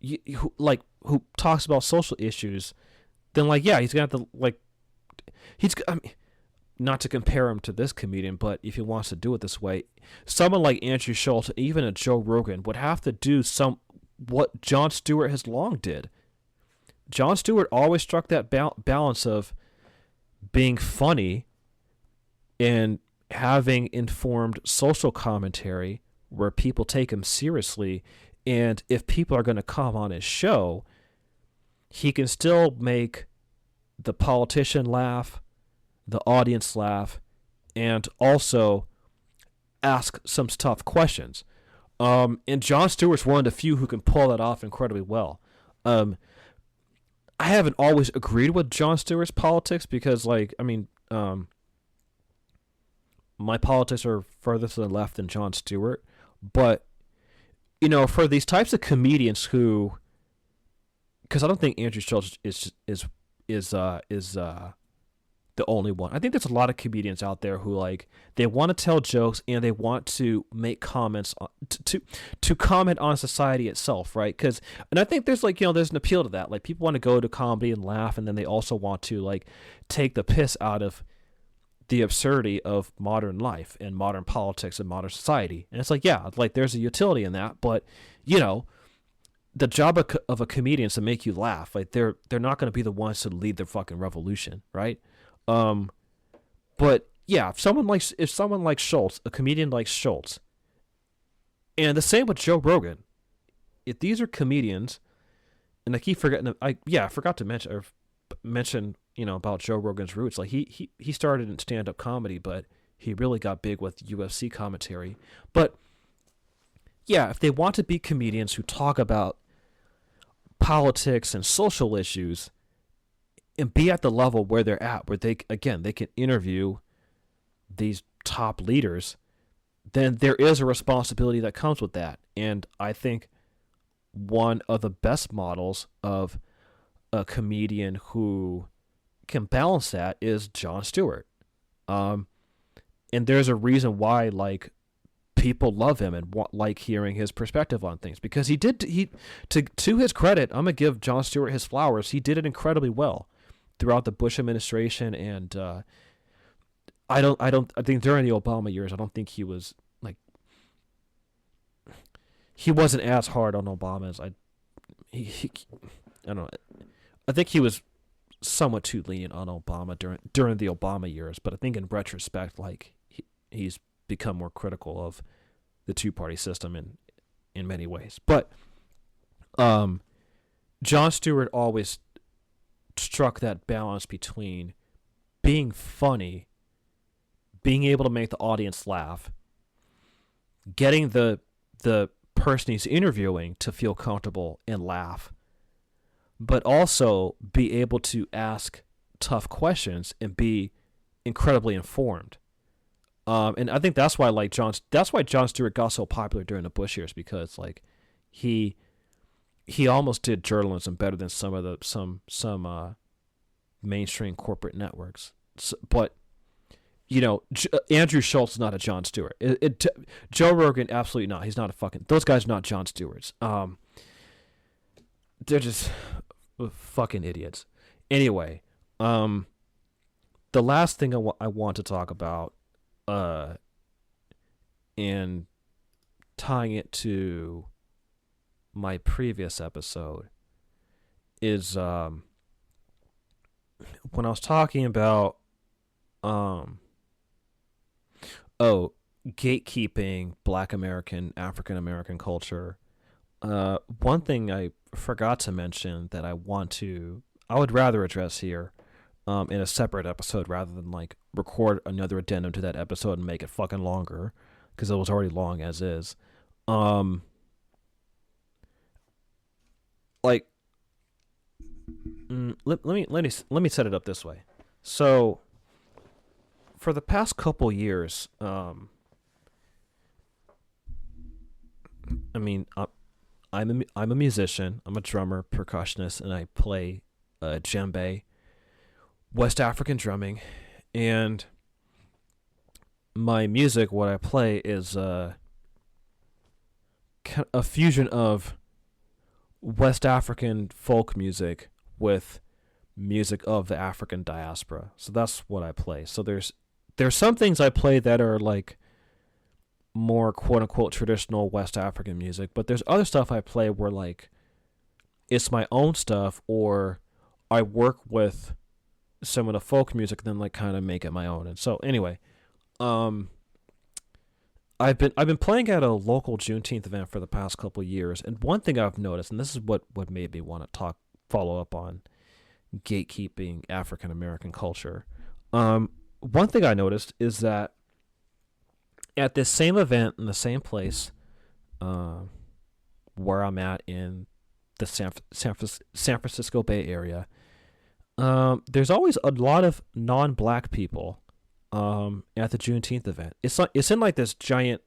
who talks about social issues, then like yeah, he's gonna have to like I mean, not to compare him to this comedian, but if he wants to do it this way, someone like Andrew Schulz, even a Joe Rogan, would have to do what Jon Stewart has long did. Jon Stewart always struck that balance of being funny and having informed social commentary where people take him seriously, and if people are going to come on his show, he can still make the politician laugh, the audience laugh, and also ask some tough questions. And Jon Stewart's one of the few who can pull that off incredibly well. I haven't always agreed with Jon Stewart's politics because, like, I mean, my politics are further to the left than Jon Stewart, but for these types of comedians who, because I don't think Andrew Schulz is the only one. I think there's a lot of comedians out there who like they want to tell jokes and they want to make comments on, to comment on society itself, right? And I think there's like there's an appeal to that. Like people want to go to comedy and laugh, and then they also want to like take the piss out of the absurdity of modern life and modern politics and modern society. And it's like yeah, like there's a utility in that, but the job of a comedian is to make you laugh. Like they're not going to be the ones to lead the fucking revolution, right? But yeah, if someone like Schulz, a comedian like Schulz, and the same with Joe Rogan, if these are comedians, and I keep forgetting, I forgot to mention about Joe Rogan's roots. Like he started in stand-up comedy, but he really got big with UFC commentary. But yeah, if they want to be comedians who talk about politics and social issues and be at the level where they're at, where they can interview these top leaders, then there is a responsibility that comes with that. And I think one of the best models of a comedian who can balance that is Jon Stewart. And there's a reason why like people love him and like hearing his perspective on things, because to his credit, I'm gonna give Jon Stewart his flowers. He did it incredibly well throughout the Bush administration, and I think during the Obama years, I don't think he was like, he wasn't as hard on Obama as I don't know. I think he was somewhat too lenient on Obama during the Obama years, but I think in retrospect, like he's become more critical of the two-party system in many ways. But Jon Stewart always struck that balance between being funny, being able to make the audience laugh, getting the person he's interviewing to feel comfortable and laugh, but also be able to ask tough questions and be incredibly informed. And I think that's why Jon Stewart got so popular during the Bush years, because like he almost did journalism better than some mainstream corporate networks. But Andrew Schulz is not a Jon Stewart. Joe Rogan, absolutely not. He's not a fucking. Those guys are not Jon Stewarts. They're just fucking idiots. Anyway, the last thing I want to talk about, and tying it to my previous episode, is when I was talking about gatekeeping Black American, African American culture. One thing I forgot to mention that I would rather address here in a separate episode rather than like record another addendum to that episode and make it fucking longer, because it was already long as is. like let me set it up this way. So for the past couple years, I mean, I'm a musician. I'm a drummer, percussionist, and I play djembe, West African drumming, and my music, what I play is a fusion of West African folk music with music of the African diaspora. So that's what I play. So there's some things I play that are like more quote unquote traditional West African music, but there's other stuff I play where like it's my own stuff, or I work with some of the folk music and then like kind of make it my own. And so anyway, um I've been playing at a local Juneteenth event for the past couple of years, and one thing I've noticed, and this is what made me want to follow up on gatekeeping African American culture. One thing I noticed is that at this same event in the same place, where I'm at in the San Francisco Bay Area, there's always a lot of non-black people at the Juneteenth event. It's in like this giant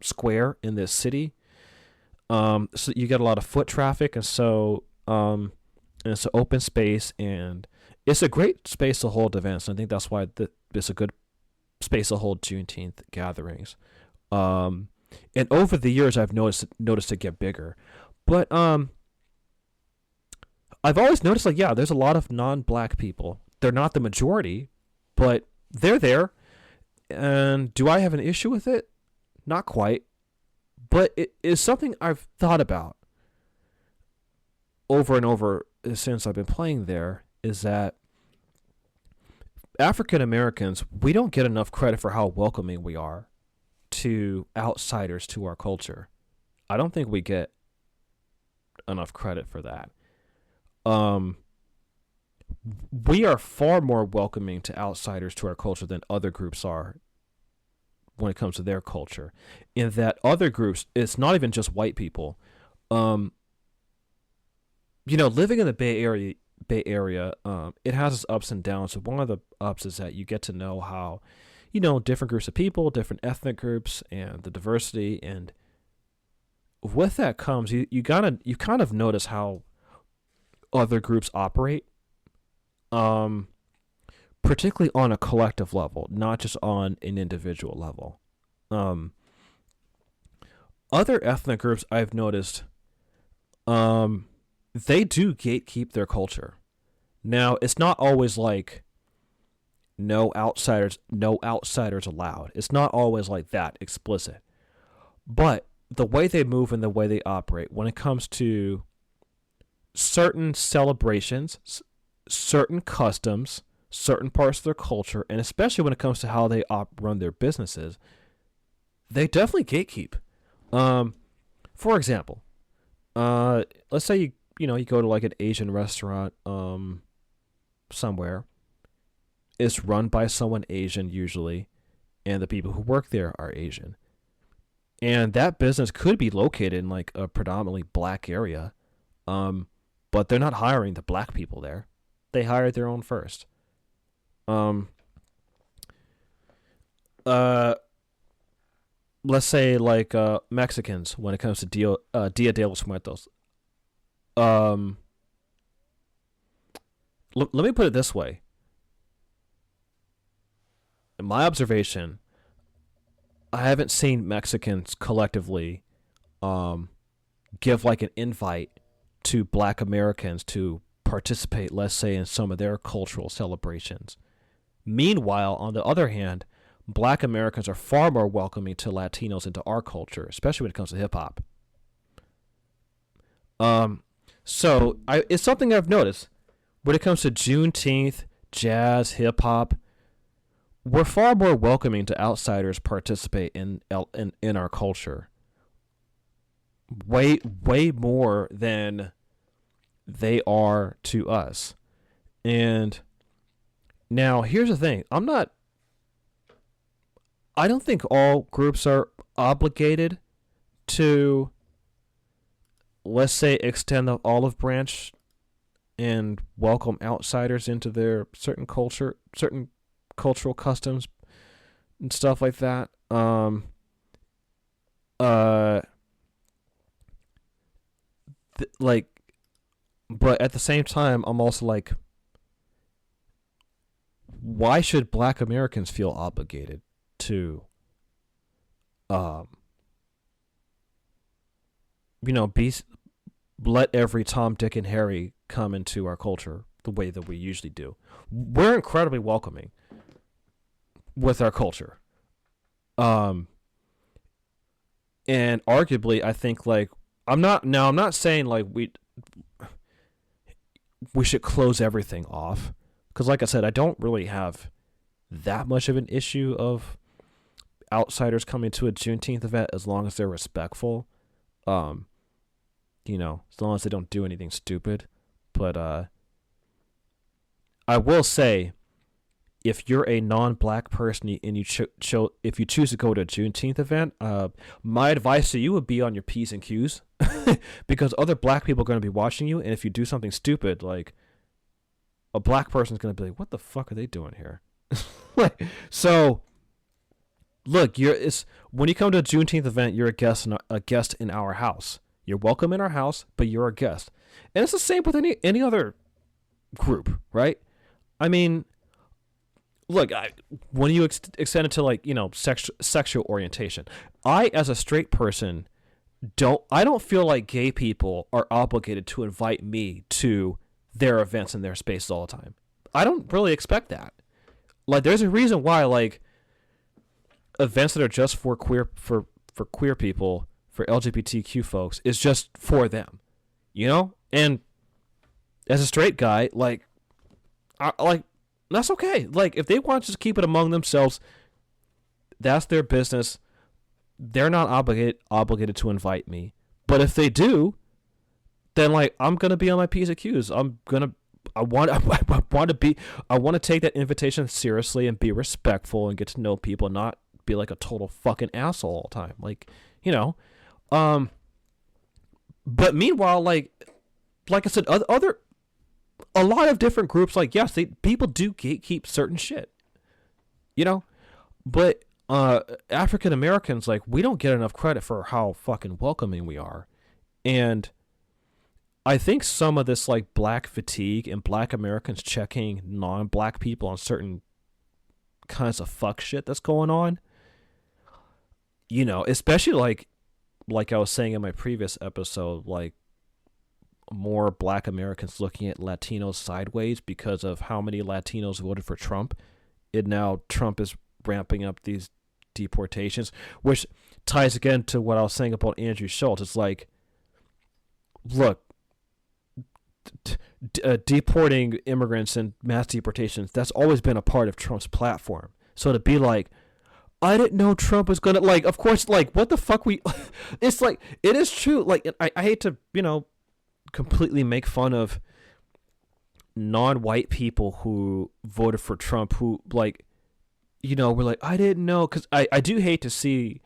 square in this city. So you get a lot of foot traffic, and so and it's an open space, and it's a great space to hold events. And I think that's why it's a good space to hold Juneteenth gatherings. And over the years, I've noticed it get bigger, but I've always noticed like, yeah, there's a lot of non-black people. They're not the majority, but they're there. And do I have an issue with it? Not quite, but it is something I've thought about over and over since I've been playing there, is that African Americans, we don't get enough credit for how welcoming we are to outsiders to our culture. I don't think we get enough credit for that. We are far more welcoming to outsiders to our culture than other groups are when it comes to their culture. In that other groups, it's not even just white people. Living in the Bay Area, it has its ups and downs. So one of the ups is that you get to know how, different groups of people, different ethnic groups, and the diversity. And with that comes you kind of notice how other groups operate, particularly on a collective level, not just on an individual level. Other ethnic groups I've noticed, they do gatekeep their culture. Now, it's not always like no outsiders allowed. It's not always like that explicit. But the way they move and the way they operate when it comes to certain celebrations, certain customs, certain parts of their culture, and especially when it comes to how they run their businesses, they definitely gatekeep. For example, let's say you go to like an Asian restaurant somewhere. It's run by someone Asian usually, and the people who work there are Asian. And that business could be located in like a predominantly black area, but they're not hiring the black people there. They hired their own first. Let's say like Mexicans when it comes to Dia de los Muertos. Let me put it this way. In my observation, I haven't seen Mexicans collectively give like an invite to black Americans to participate, let's say, in some of their cultural celebrations. Meanwhile, on the other hand, black Americans are far more welcoming to Latinos into our culture, especially when it comes to hip hop. It's something I've noticed when it comes to Juneteenth, jazz, hip hop. We're far more welcoming to outsiders participate in our culture. Way more than they are to us. And now here's the thing. I don't think all groups are obligated to let's say, extend the olive branch and welcome outsiders into their certain cultural customs and stuff like that. Like, but at the same time, I'm also like, why should Black Americans feel obligated to, be let every Tom, Dick, and Harry come into our culture the way that we usually do? We're incredibly welcoming with our culture. And arguably, I think, like, I'm not saying like we should close everything off, because like I said, I don't really have that much of an issue of outsiders coming to a Juneteenth event as long as they're respectful. As long as they don't do anything stupid. But I will say, if you're a non-black person and if you choose to go to a Juneteenth event, my advice to you would be on your P's and Q's, because other black people are going to be watching you, and if you do something stupid, like, a black person's going to be like, what the fuck are they doing here? So, look, when you come to a Juneteenth event, you're a guest in our house. You're welcome in our house, but you're a guest. And it's the same with any other group, right? I mean, look, when you extend it to, like, sexual orientation, I, as a straight person, don't feel like gay people are obligated to invite me to their events and their spaces all the time. I don't really expect that. Like, there's a reason why, like, events that are just for queer people, for LGBTQ folks, is just for them, And as a straight guy, like, that's okay. Like, if they want to just keep it among themselves, that's their business. They're not obligated to invite me. But if they do, then, like, I'm gonna be on my P's and Q's. I want to take that invitation seriously and be respectful and get to know people, and not be like a total fucking asshole all the time. Like, but meanwhile, like I said, a lot of different groups, like, yes, people do gatekeep certain shit, but African Americans, like, we don't get enough credit for how fucking welcoming we are. And I think some of this, like, black fatigue and Black Americans checking non-black people on certain kinds of fuck shit that's going on, especially like I was saying in my previous episode, like, more Black Americans looking at Latinos sideways because of how many Latinos voted for Trump. And now Trump is ramping up these deportations, which ties again to what I was saying about Andrew Schulz. It's like, look, deporting immigrants and mass deportations, that's always been a part of Trump's platform. So to be like, I didn't know Trump was gonna, like, of course, like, what the fuck it's like, it is true. Like, I hate to, completely make fun of non-white people who voted for Trump, who, like, were like, I didn't know, because I do hate to see,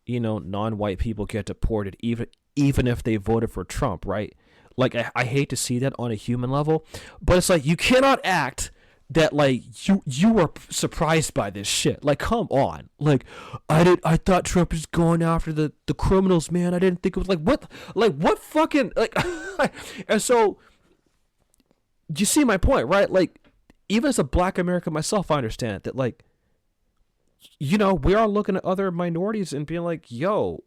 non-white people get deported, even if they voted for Trump, right? Like, I hate to see that on a human level, but it's like, you cannot act that, like, you were surprised by this shit. Like, come on. Like, I thought Trump was going after the criminals, man. I didn't think it was, like, what fucking, like, and so, you see my point, right? Like, even as a Black American myself, I understand that, like, we are looking at other minorities and being like, yo,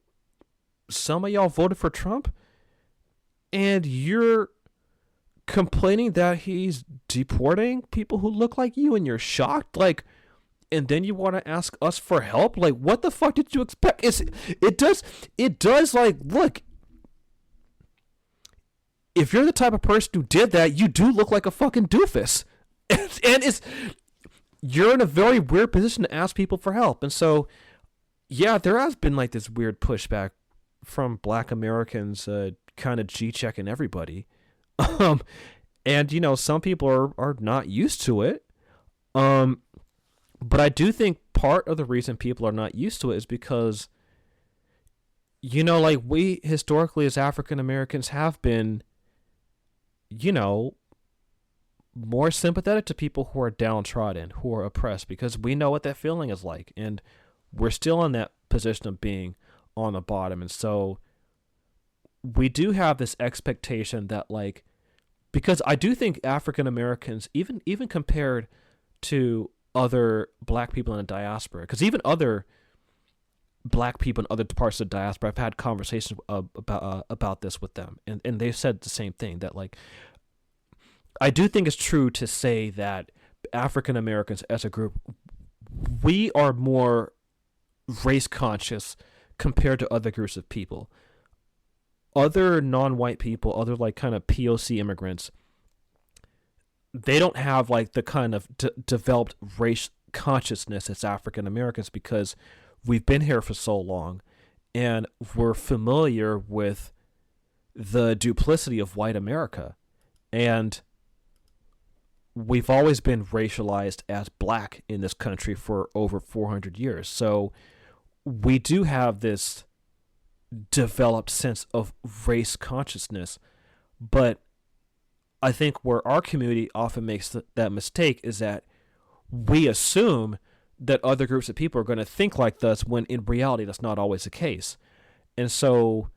some of y'all voted for Trump, and you're complaining that he's deporting people who look like you, and you're shocked, like, and then you want to ask us for help? Like, what the fuck did you expect? It does, like, look, if you're the type of person who did that, you do look like a fucking doofus, and you're in a very weird position to ask people for help. And so, yeah, there has been, like, this weird pushback from Black Americans, kind of G-checking everybody. And, some people are not used to it. But I do think part of the reason people are not used to it is because like we historically as African Americans have been, you know, more sympathetic to people who are downtrodden, who are oppressed, because we know what that feeling is like. And we're still in that position of being on the bottom. And so we do have this expectation that, like, because I do think African Americans, even compared to other black people in the diaspora, because even other black people in other parts of the diaspora, I've had conversations about this with them, and they've said the same thing, that like I do think it's true to say that African Americans as a group, we are more race conscious compared to other groups of people. Other non-white people, other like kind of POC immigrants, they don't have like the kind of developed race consciousness as African Americans, because we've been here for so long and we're familiar with the duplicity of white America. And we've always been racialized as black in this country for over 400 years. So we do have this developed sense of race consciousness. But I think where our community often makes that mistake is that we assume that other groups of people are going to think like us, when in reality that's not always the case. And so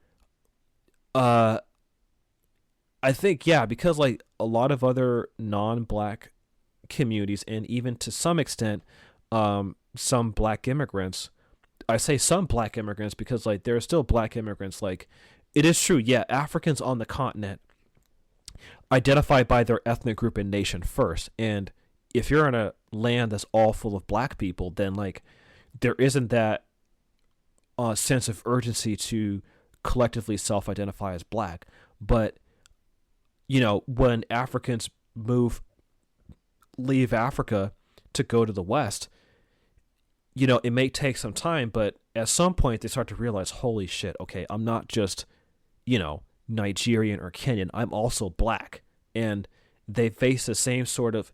I think, yeah, because like a lot of other non-black communities, and even to some extent some black immigrants, I say some black immigrants because like there are still black immigrants. Like, it is true, yeah, Africans on the continent identify by their ethnic group and nation first. And if you're in a land that's all full of black people, then like there isn't that sense of urgency to collectively self-identify as black. But when Africans leave Africa to go to the West, it may take some time, but at some point they start to realize, holy shit, okay, I'm not just, Nigerian or Kenyan, I'm also black. And they face the same sort of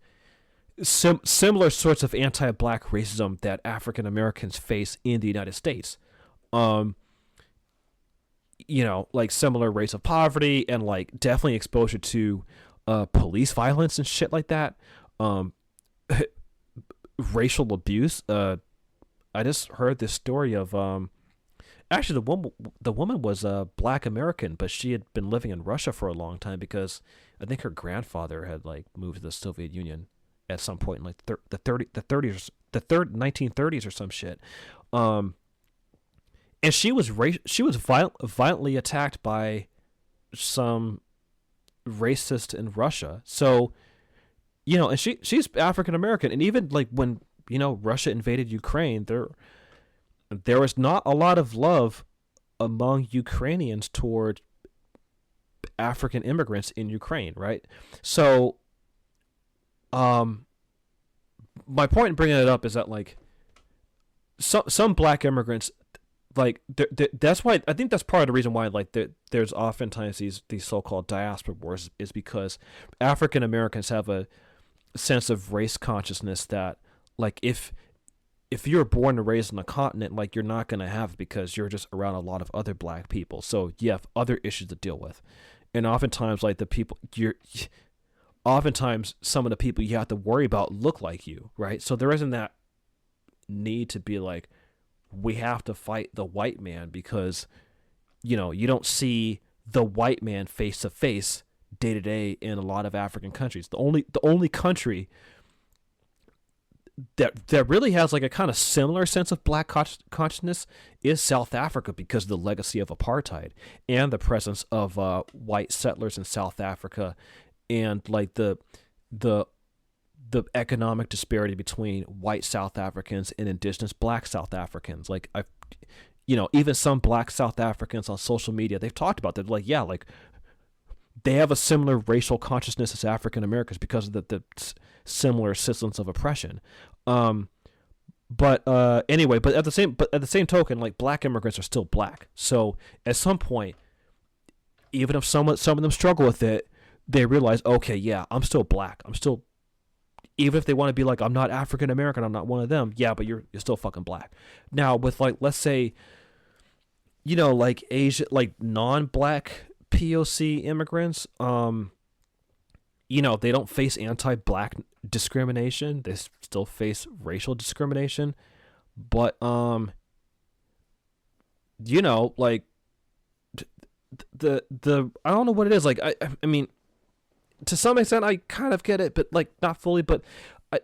similar sorts of anti-black racism that African Americans face in the United States. Like similar rates of poverty, and like definitely exposure to police violence and shit like that. Racial abuse. I just heard this story of actually the woman was a black American, but she had been living in Russia for a long time because I think her grandfather had like moved to the Soviet Union at some point in like the 1930s or some shit. And she was violently attacked by some racist in Russia. So, and she's African American, and even like when Russia invaded Ukraine, there was not a lot of love among Ukrainians toward African immigrants in Ukraine, right? So, my point in bringing it up is that like some black immigrants, like that's why I think that's part of the reason why like there's oftentimes these so-called diaspora wars, is because African Americans have a sense of race consciousness that like if you're born and raised on the continent, like you're not going to have it because you're just around a lot of other black people. So you have other issues to deal with. And oftentimes like oftentimes some of the people you have to worry about look like you, right? So there isn't that need to be like, we have to fight the white man, because you don't see the white man face to face day to day in a lot of African countries. The only country that really has like a kind of similar sense of black consciousness is South Africa, because of the legacy of apartheid and the presence of white settlers in South Africa, and like the economic disparity between white South Africans and indigenous black South Africans. Like even some black South Africans on social media, they've talked about that. Like, yeah, like they have a similar racial consciousness as African Americans because of the similar systems of oppression. But at the same token, like black immigrants are still black. So at some point, even if some of them struggle with it, they realize, okay, yeah, I'm still black. I'm still, even if they want to be like, I'm not African American, I'm not one of them. Yeah, but you're still fucking black. Now with like, let's say like Asia, like non-black POC immigrants, they don't face anti-black discrimination. They still face racial discrimination, but like the I don't know what it is. Like I mean, to some extent, I kind of get it, but like not fully. But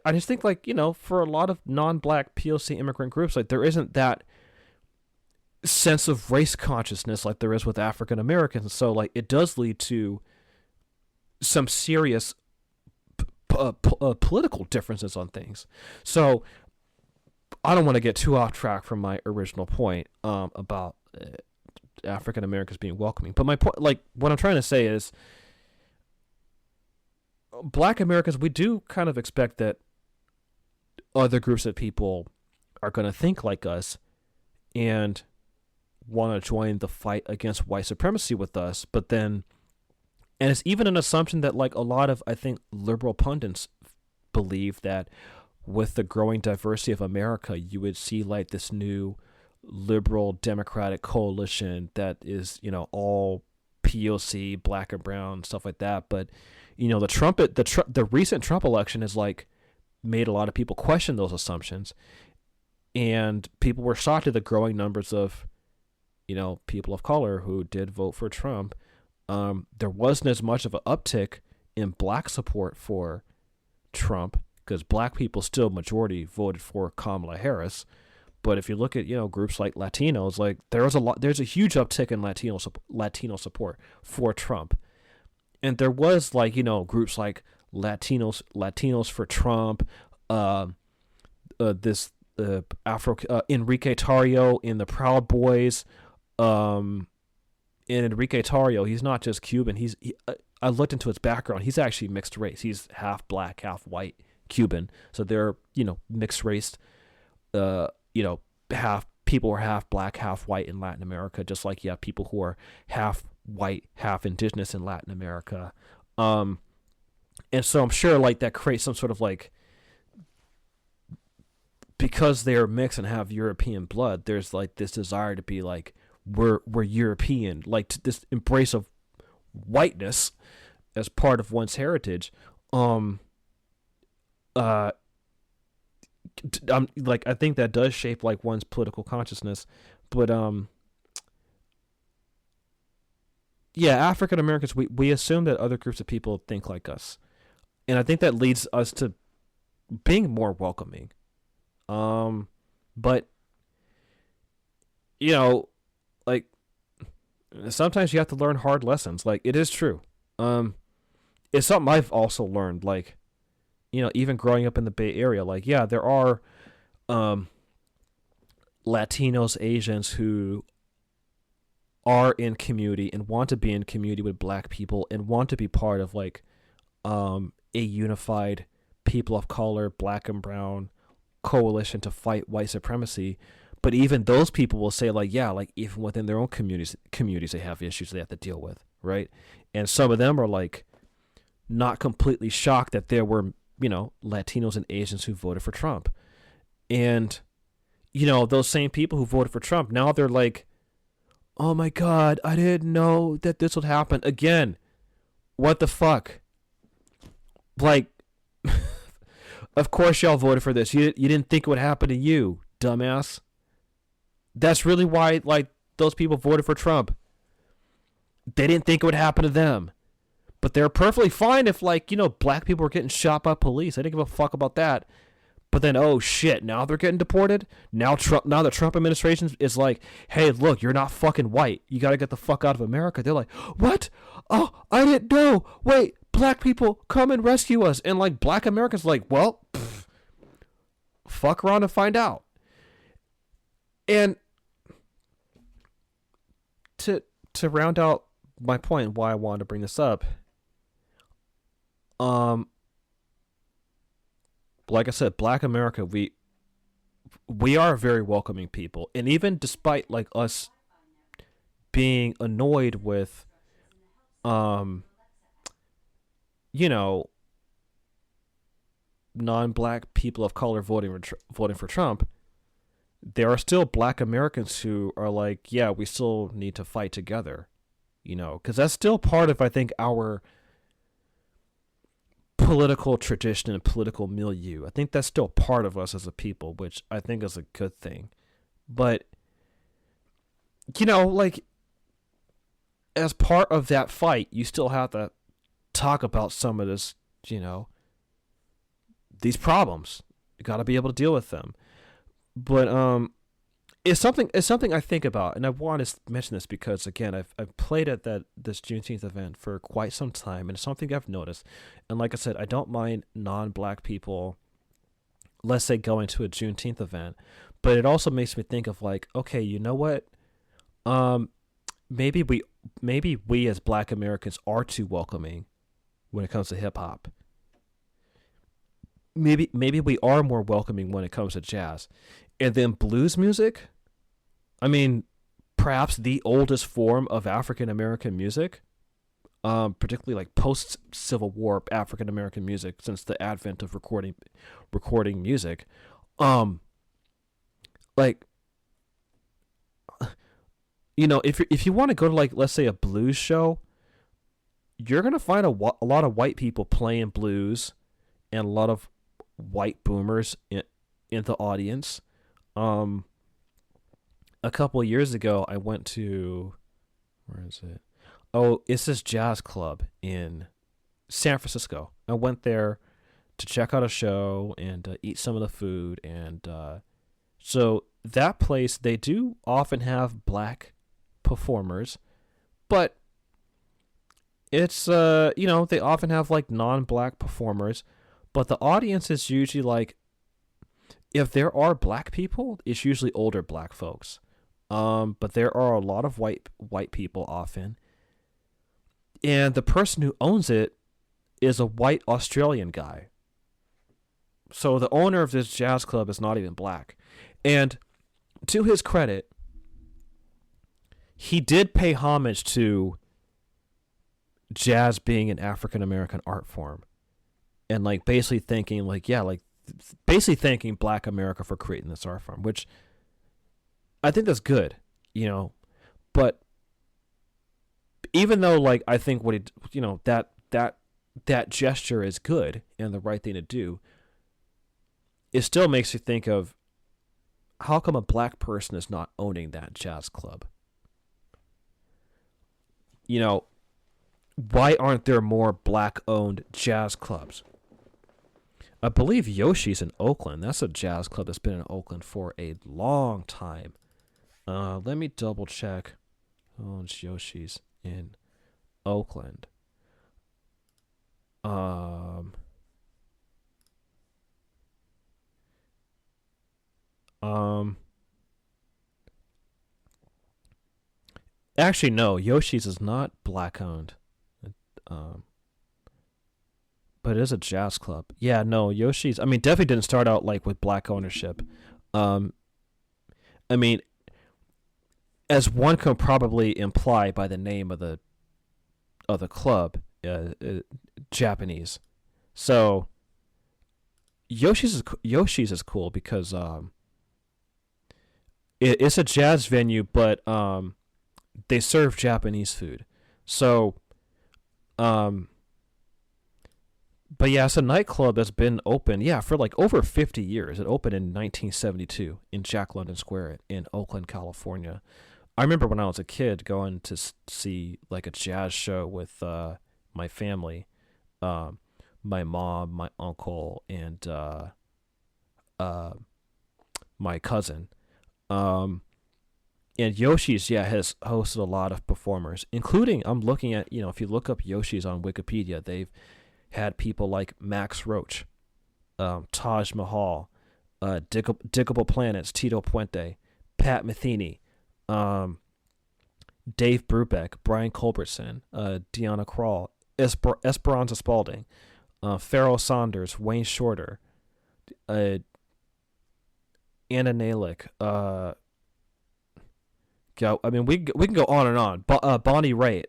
I just think like for a lot of non-black POC immigrant groups, like there isn't that sense of race consciousness like there is with African Americans. So like it does lead to some serious political differences on things. So I don't want to get too off track from my original point about African Americans being welcoming. But my point, like what I'm trying to say is, Black Americans, we do kind of expect that other groups of people are going to think like us and want to join the fight against white supremacy with us. But then, and it's even an assumption that like a lot of, I think, liberal pundits believe that with the growing diversity of America, you would see like this new liberal democratic coalition that is, all POC, black and brown, stuff like that. But the recent Trump election has like made a lot of people question those assumptions, and people were shocked at the growing numbers of people of color who did vote for Trump. There wasn't as much of an uptick in black support for Trump because black people still majority voted for Kamala Harris. But if you look at groups like Latinos, like there's a huge uptick in Latino support for Trump. And there was like groups like Latinos for Trump, Enrique Tarrio in the Proud Boys. And Enrique Tarrio, he's not just Cuban. I looked into his background. He's actually mixed race. He's half black, half white Cuban. So they're mixed race. Half people who are half black, half white in Latin America. Just like you have people who are half white, half indigenous in Latin America. And so I'm sure like that creates some sort of like, because they're mixed and have European blood, there's like this desire to be like, we're European, like this embrace of whiteness as part of one's heritage. I think that does shape like one's political consciousness, but African Americans, we assume that other groups of people think like us, and I think that leads us to being more welcoming. But like sometimes you have to learn hard lessons. Like it is true. It's something I've also learned. Like even growing up in the Bay Area, like there are Latinos, Asians who are in community and want to be in community with black people and want to be part of like a unified people of color, black and brown coalition to fight white supremacy. But even those people will say like even within their own communities they have issues they have to deal with, right? And some of them are like not completely shocked that there were Latinos and Asians who voted for Trump. And those same people who voted for Trump, now they're like, oh my God, I didn't know that this would happen again. What the fuck? Like, of course y'all voted for this. You didn't think it would happen to you, dumbass. That's really why like those people voted for Trump. They didn't think it would happen to them. But they're perfectly fine if like, black people were getting shot by police. They didn't give a fuck about that. But then, oh shit, now they're getting deported? Now the Trump administration is like, hey, look, you're not fucking white. You got to get the fuck out of America. They're like, what? Oh, I didn't know. Wait, black people, come and rescue us. And like black Americans like, well, fuck around and find out. And to round out my point, why I wanted to bring this up, like I said, Black America, we are a very welcoming people, and even despite like us being annoyed with, non-black people of color voting for Trump, there are still black Americans who are like, yeah, we still need to fight together, because that's still part of, I think, our political tradition and political milieu. I think that's still part of us as a people, which I think is a good thing. But, like, as part of that fight, you still have to talk about some of this, these problems. You got to be able to deal with them. But it's something I think about, and I want to mention this because, again, I've played at this Juneteenth event for quite some time, and it's something I've noticed. And like I said, I don't mind non-black people, let's say, going to a Juneteenth event, but it also makes me think of, like, okay, you know what? Maybe we as black Americans are too welcoming when it comes to hip hop. Maybe we are more welcoming when it comes to jazz. And then blues music, I mean, perhaps the oldest form of African American music, particularly like post Civil War African American music, since the advent of recording music. Like, if you want to go to, like, let's say, a blues show, you're gonna find a lot of white people playing blues, and a lot of white boomers in the audience. A couple of years ago, I went to, where is it? Oh, it's this jazz club in San Francisco. I went there to check out a show and eat some of the food, and so that place, they do often have black performers, but it's they often have, like, non-black performers, but the audience is usually, like, if there are black people, it's usually older black folks. But there are a lot of white people often. And the person who owns it is a white Australian guy. So the owner of this jazz club is not even black. And to his credit, he did pay homage to jazz being an African American art form. And, like, basically thinking, like, yeah, like, basically thanking black America for creating this art form, which I think that's good, but even though, like, I think what he, that gesture is good and the right thing to do, it still makes you think of, how come a black person is not owning that jazz club? Why aren't there more black owned jazz clubs? I believe Yoshi's in Oakland. That's a jazz club that's been in Oakland for a long time. Let me double check. Oh, it's Yoshi's in Oakland. Actually, no. Yoshi's is not black owned. But it is a jazz club. Yeah, no, Yoshi's, I mean, definitely didn't start out, like, with black ownership. I mean, as one can probably imply by the name of the club, Japanese. So Yoshi's is cool because it's a jazz venue, but they serve Japanese food. So but yeah, it's a nightclub that's been open, for, like, over 50 years. It opened in 1972 in Jack London Square in Oakland, California. I remember when I was a kid going to see, like, a jazz show with my family, my mom, my uncle, and my cousin. And Yoshi's, has hosted a lot of performers, including, I'm looking at, if you look up Yoshi's on Wikipedia, they've had people like Max Roach, Taj Mahal, Diggable Planets, Tito Puente, Pat Metheny, Dave Brubeck, Brian Culbertson, Deanna Krall, Esperanza Spalding, Pharoah Saunders, Wayne Shorter, Anna Nalick. I mean, we can go on and on. Bonnie Raitt.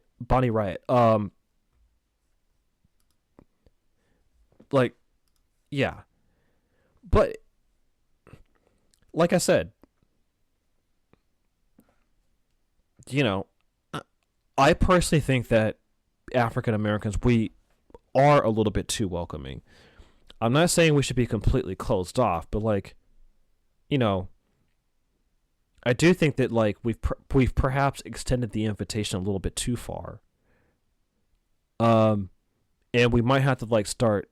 Like, yeah. But like I said, you know, I personally think that African Americans, we are a little bit too welcoming. I'm not saying we should be completely closed off, but like, you know, I do think that like we've perhaps extended the invitation a little bit too far. Um, and we might have to like start.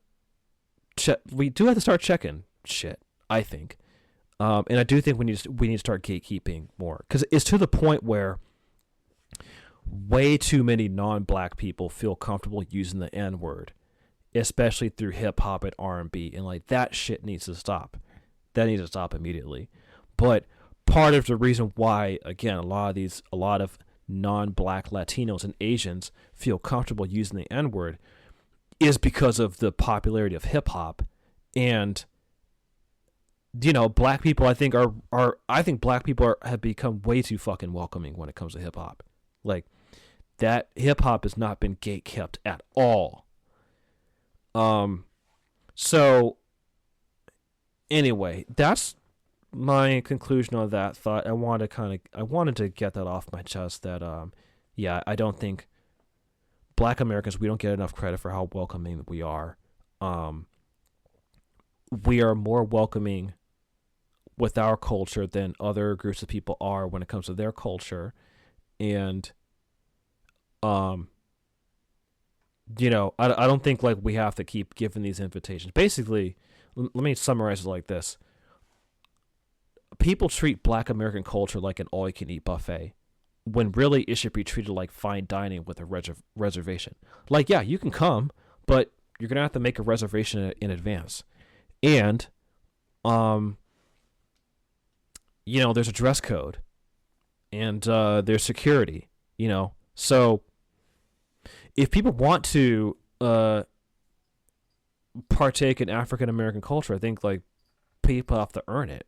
We do have to start checking shit. I think, and I do think we need to start gatekeeping more because it's to the point where way too many non-black people feel comfortable using the N-word, especially through hip hop and R&B, and like that shit needs to stop. That needs to stop immediately. But part of the reason why, again, a lot of non-black Latinos and Asians feel comfortable using the N-word is because of the popularity of hip hop, and black people I think black people have become way too fucking welcoming when it comes to hip hop. Like that hip hop has not been gate kept at all. So anyway, that's my conclusion on that thought. I wanted to get that off my chest that I don't think black Americans, we don't get enough credit for how welcoming we are. We are more welcoming with our culture than other groups of people are when it comes to their culture. And I don't think like we have to keep giving these invitations. Basically, let me summarize it like this. People treat black American culture like an all-you-can-eat buffet, when really it should be treated like fine dining with a reservation. Like, yeah, you can come, but you're going to have to make a reservation in advance. And, there's a dress code, and there's security, So if people want to partake in African American culture, I think like people have to earn it.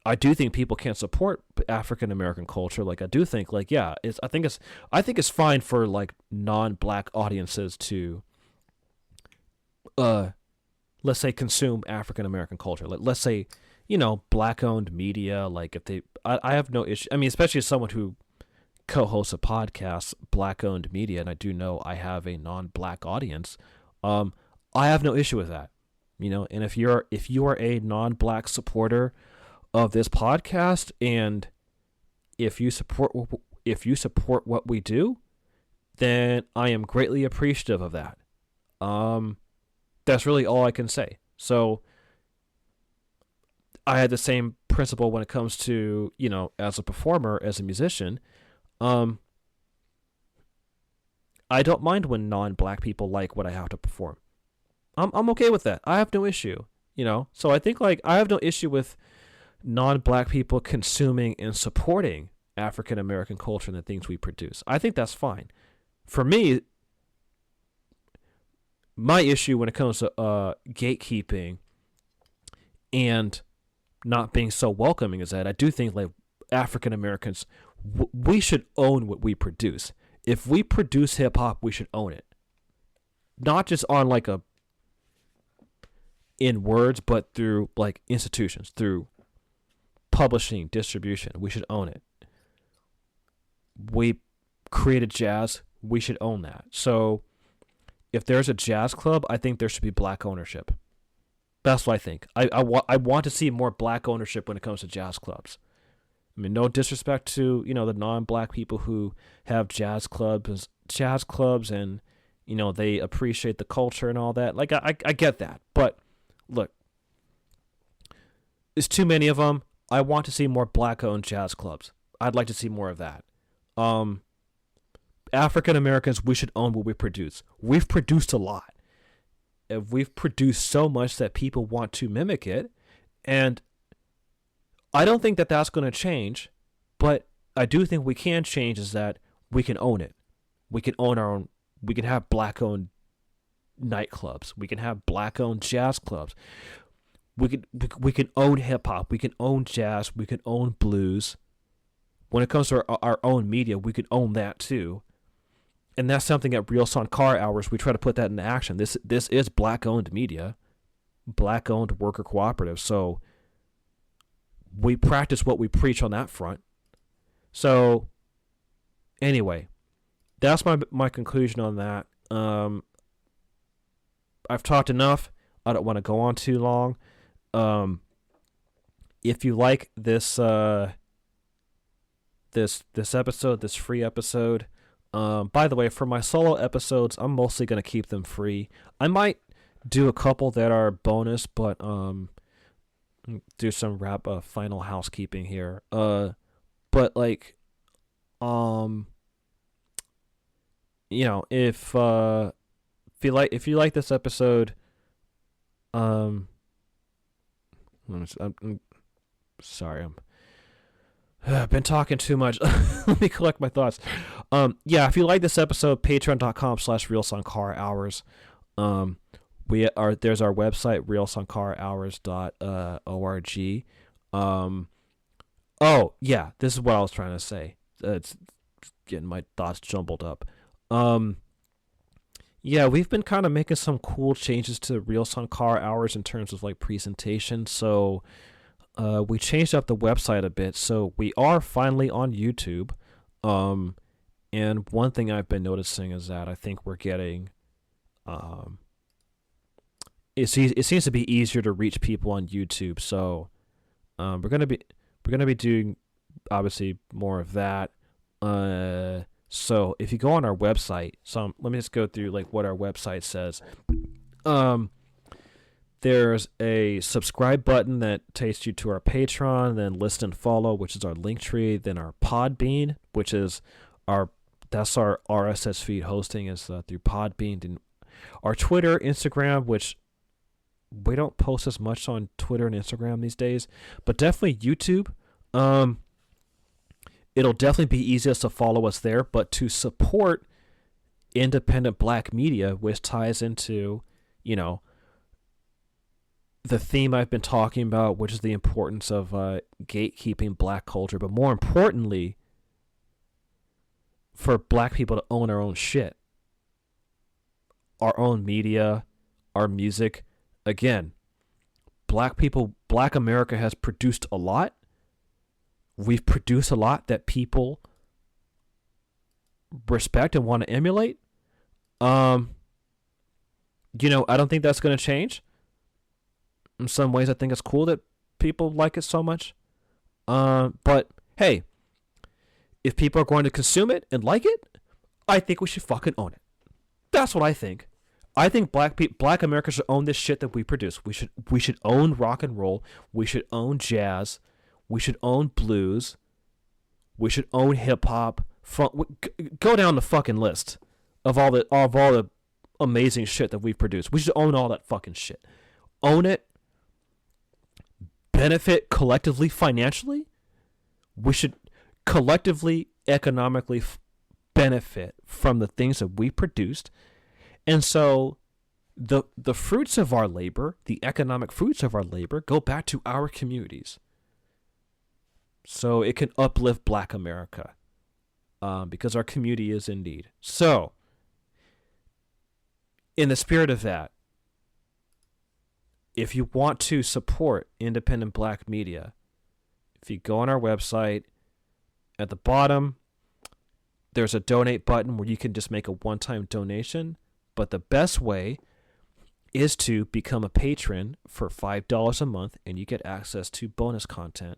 I do think people can support African American culture. Like I do think like I think it's fine for like non-black audiences to let's say consume African American culture. Like let's say black owned media, like if they I have no issue. I mean, especially as someone who co-hosts a podcast, black owned media, and I do know I have a non-black audience. I have no issue with that. And if you are a non-black supporter of this podcast, and if you support what we do, then I am greatly appreciative of that. That's really all I can say. So I had the same principle when it comes to, as a performer, as a musician. I don't mind when non-black people like what I have to perform. I'm okay with that. I have no issue, So I think like I have no issue with non-black people consuming and supporting African American culture and the things we produce. I think that's fine. For me, my issue when it comes to gatekeeping and not being so welcoming is that I do think like African Americans, we should own what we produce. If we produce hip hop, we should own it. Not just on like in words, but through like institutions, through publishing, distribution. We should own it. We created jazz, we should own that. So if there's a jazz club, I think there should be black ownership. That's what I think. I want to see more black ownership when it comes to jazz clubs. I mean, no disrespect to, the non-black people who have jazz clubs and, they appreciate the culture and all that. Like, I get that. But, look, there's too many of them. I want to see more black-owned jazz clubs. I'd like to see more of that. African Americans, we should own what we produce. We've produced a lot. We've produced so much that people want to mimic it. And I don't think that that's going to change, but I do think we can change is that we can own it. We can own our own. We can have black-owned nightclubs. We can have black-owned jazz clubs. We can own hip-hop. We can own jazz. We can own blues. When it comes to our own media, we can own that too. And that's something at Real Sankara Hours, we try to put that into action. This is black-owned media, black-owned worker cooperative. So we practice what we preach on that front. So anyway, that's my conclusion on that. I've talked enough. I don't want to go on too long. If you like this this episode, this free episode, by the way, for my solo episodes, I'm mostly gonna keep them free. I might do a couple that are bonus, but do some final housekeeping here. But like, you know, if you like this episode, I'm sorry, I've been talking too much. Let me collect my thoughts. Yeah, if you like this episode, patreon.com/realsankara hours. There's our website, realsankarahours.org. Oh yeah, this is what I was trying to say. It's getting my thoughts jumbled up. Yeah, we've been kind of making some cool changes to Real Sankara Hours in terms of like presentation. So we changed up the website a bit. So we are finally on YouTube. And one thing I've been noticing is that I think we're getting it seems to be easier to reach people on YouTube. So we're gonna be doing obviously more of that. So if you go on our website, let me just go through like what our website says. There's a subscribe button that takes you to our Patreon, then list and follow, which is our link tree, then our Podbean, which is that's our RSS feed hosting is through Podbean, and our Twitter, Instagram, which we don't post as much on Twitter and Instagram these days, but definitely YouTube. It'll definitely be easiest to follow us there, but to support independent black media, which ties into, you know, the theme I've been talking about, which is the importance of gatekeeping black culture, but more importantly, for black people to own our own shit, our own media, our music. Again, black America has produced a lot. We've produced a lot that people respect and want to emulate. You know, I don't think that's going to change. In some ways, I think it's cool that people like it so much. But hey, if people are going to consume it and like it, I think we should fucking own it. That's what I think. I think black America should own this shit that we produce. We should own rock and roll. We should own jazz. We should own blues. We should own hip hop. Go down the fucking list of all the amazing shit that we've produced. We should own all that fucking shit. Own it. Benefit collectively financially. We should collectively economically benefit from the things that we produced. And so the fruits of our labor, the economic fruits of our labor, go back to our communities. So it can uplift black America, because our community is in need. So, in the spirit of that, if you want to support independent black media, if you go on our website, at the bottom, there's a donate button where you can just make a one-time donation. But the best way is to become a patron for $5 a month, and you get access to bonus content.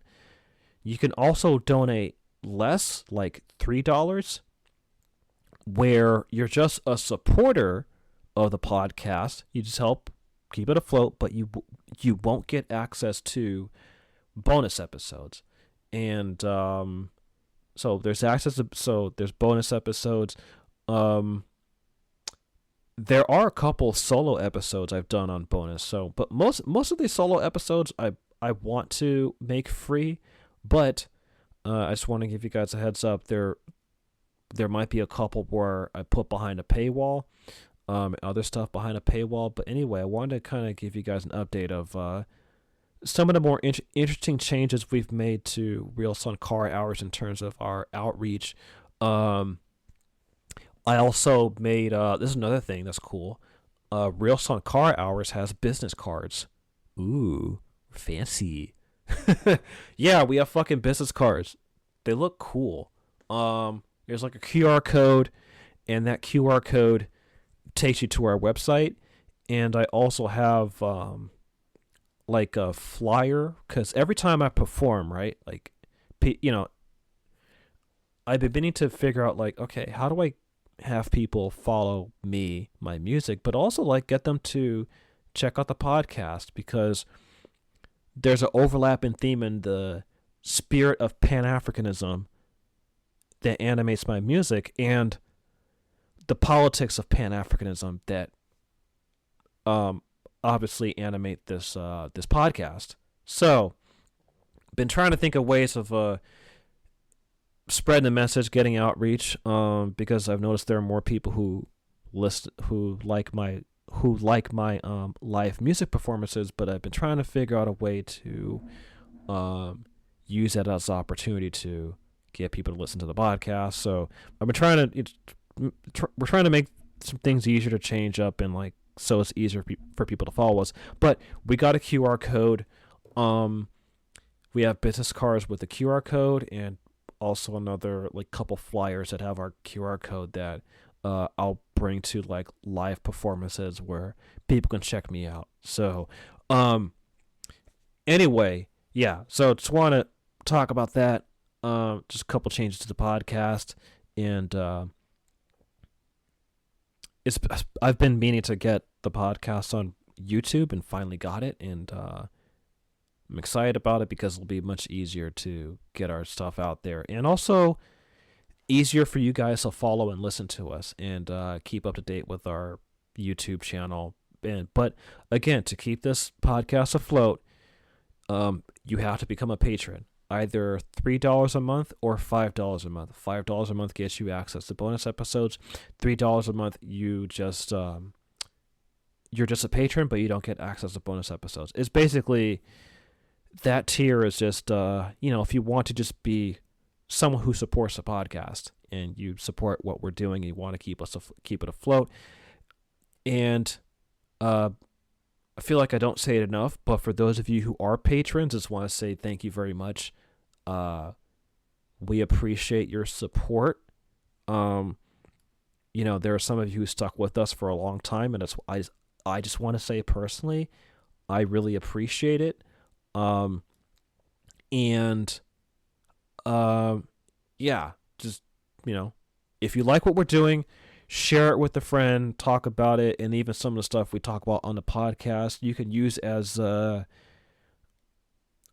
You can also donate less, like $3, where you're just a supporter of the podcast. You just help keep it afloat, but you won't get access to bonus episodes. And so there's access to, there's bonus episodes. There are a couple solo episodes I've done on bonus. But most of these solo episodes I want to make free, but I just want to give you guys a heads up. There might be a couple where I put behind a paywall, other stuff behind a paywall. But anyway, I wanted to kind of give you guys an update of some of the more interesting changes we've made to Real Sankara Hours in terms of our outreach. I also made, this is another thing that's cool. Real Sankara Hours has business cards. Ooh, fancy. Yeah, we have fucking business cards. they look cool. There's like a QR code, and that QR code takes you to our website. And I also have like a flyer, because every time I perform, right, like, I've been meaning to figure out, like, okay, how do I have people follow me, my music, but also like get them to check out the podcast, because there's an overlapping theme in the spirit of Pan-Africanism that animates my music, and the politics of Pan-Africanism that obviously animate this this podcast. So, been trying to think of ways of spreading the message, getting outreach, because I've noticed there are more people who like my live music performances, but I've been trying to figure out a way to use that as an opportunity to get people to listen to the podcast. So I've been trying to we're trying to make some things easier to change up, and like, so it's easier for people to follow us. But we got a QR code. We have business cards with the QR code, and also another like couple flyers that have our QR code that I'll bring to like live performances where people can check me out. So anyway, yeah, so just want to talk about that. Just a couple changes to the podcast, and I've been meaning to get the podcast on YouTube, and finally got it, and I'm excited about it because it'll be much easier to get our stuff out there, and also easier for you guys to follow and listen to us, and keep up to date with our YouTube channel. But again, to keep this podcast afloat, you have to become a patron. Either $3 a month or $5 a month. $5 a month gets you access to bonus episodes. $3 a month, you're just a patron, but you don't get access to bonus episodes. It's basically, that tier is just if you want to just be someone who supports the podcast, and you support what we're doing, and you want to keep it afloat. And I feel like I don't say it enough, but for those of you who are patrons, I just want to say thank you very much. We appreciate your support. There are some of you who stuck with us for a long time, and I just want to say personally, I really appreciate it. Just, if you like what we're doing, share it with a friend, talk about it, and even some of the stuff we talk about on the podcast, you can use as a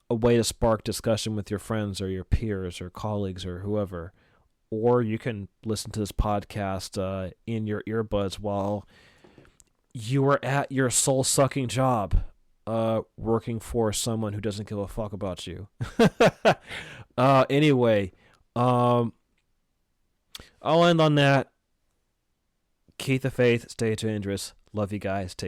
way to spark discussion with your friends or your peers or colleagues or whoever. Or you can listen to this podcast in your earbuds while you are at your soul-sucking job, working for someone who doesn't give a fuck about you. Anyway, I'll end on that. Keep the faith, stay dangerous. Love you guys. Take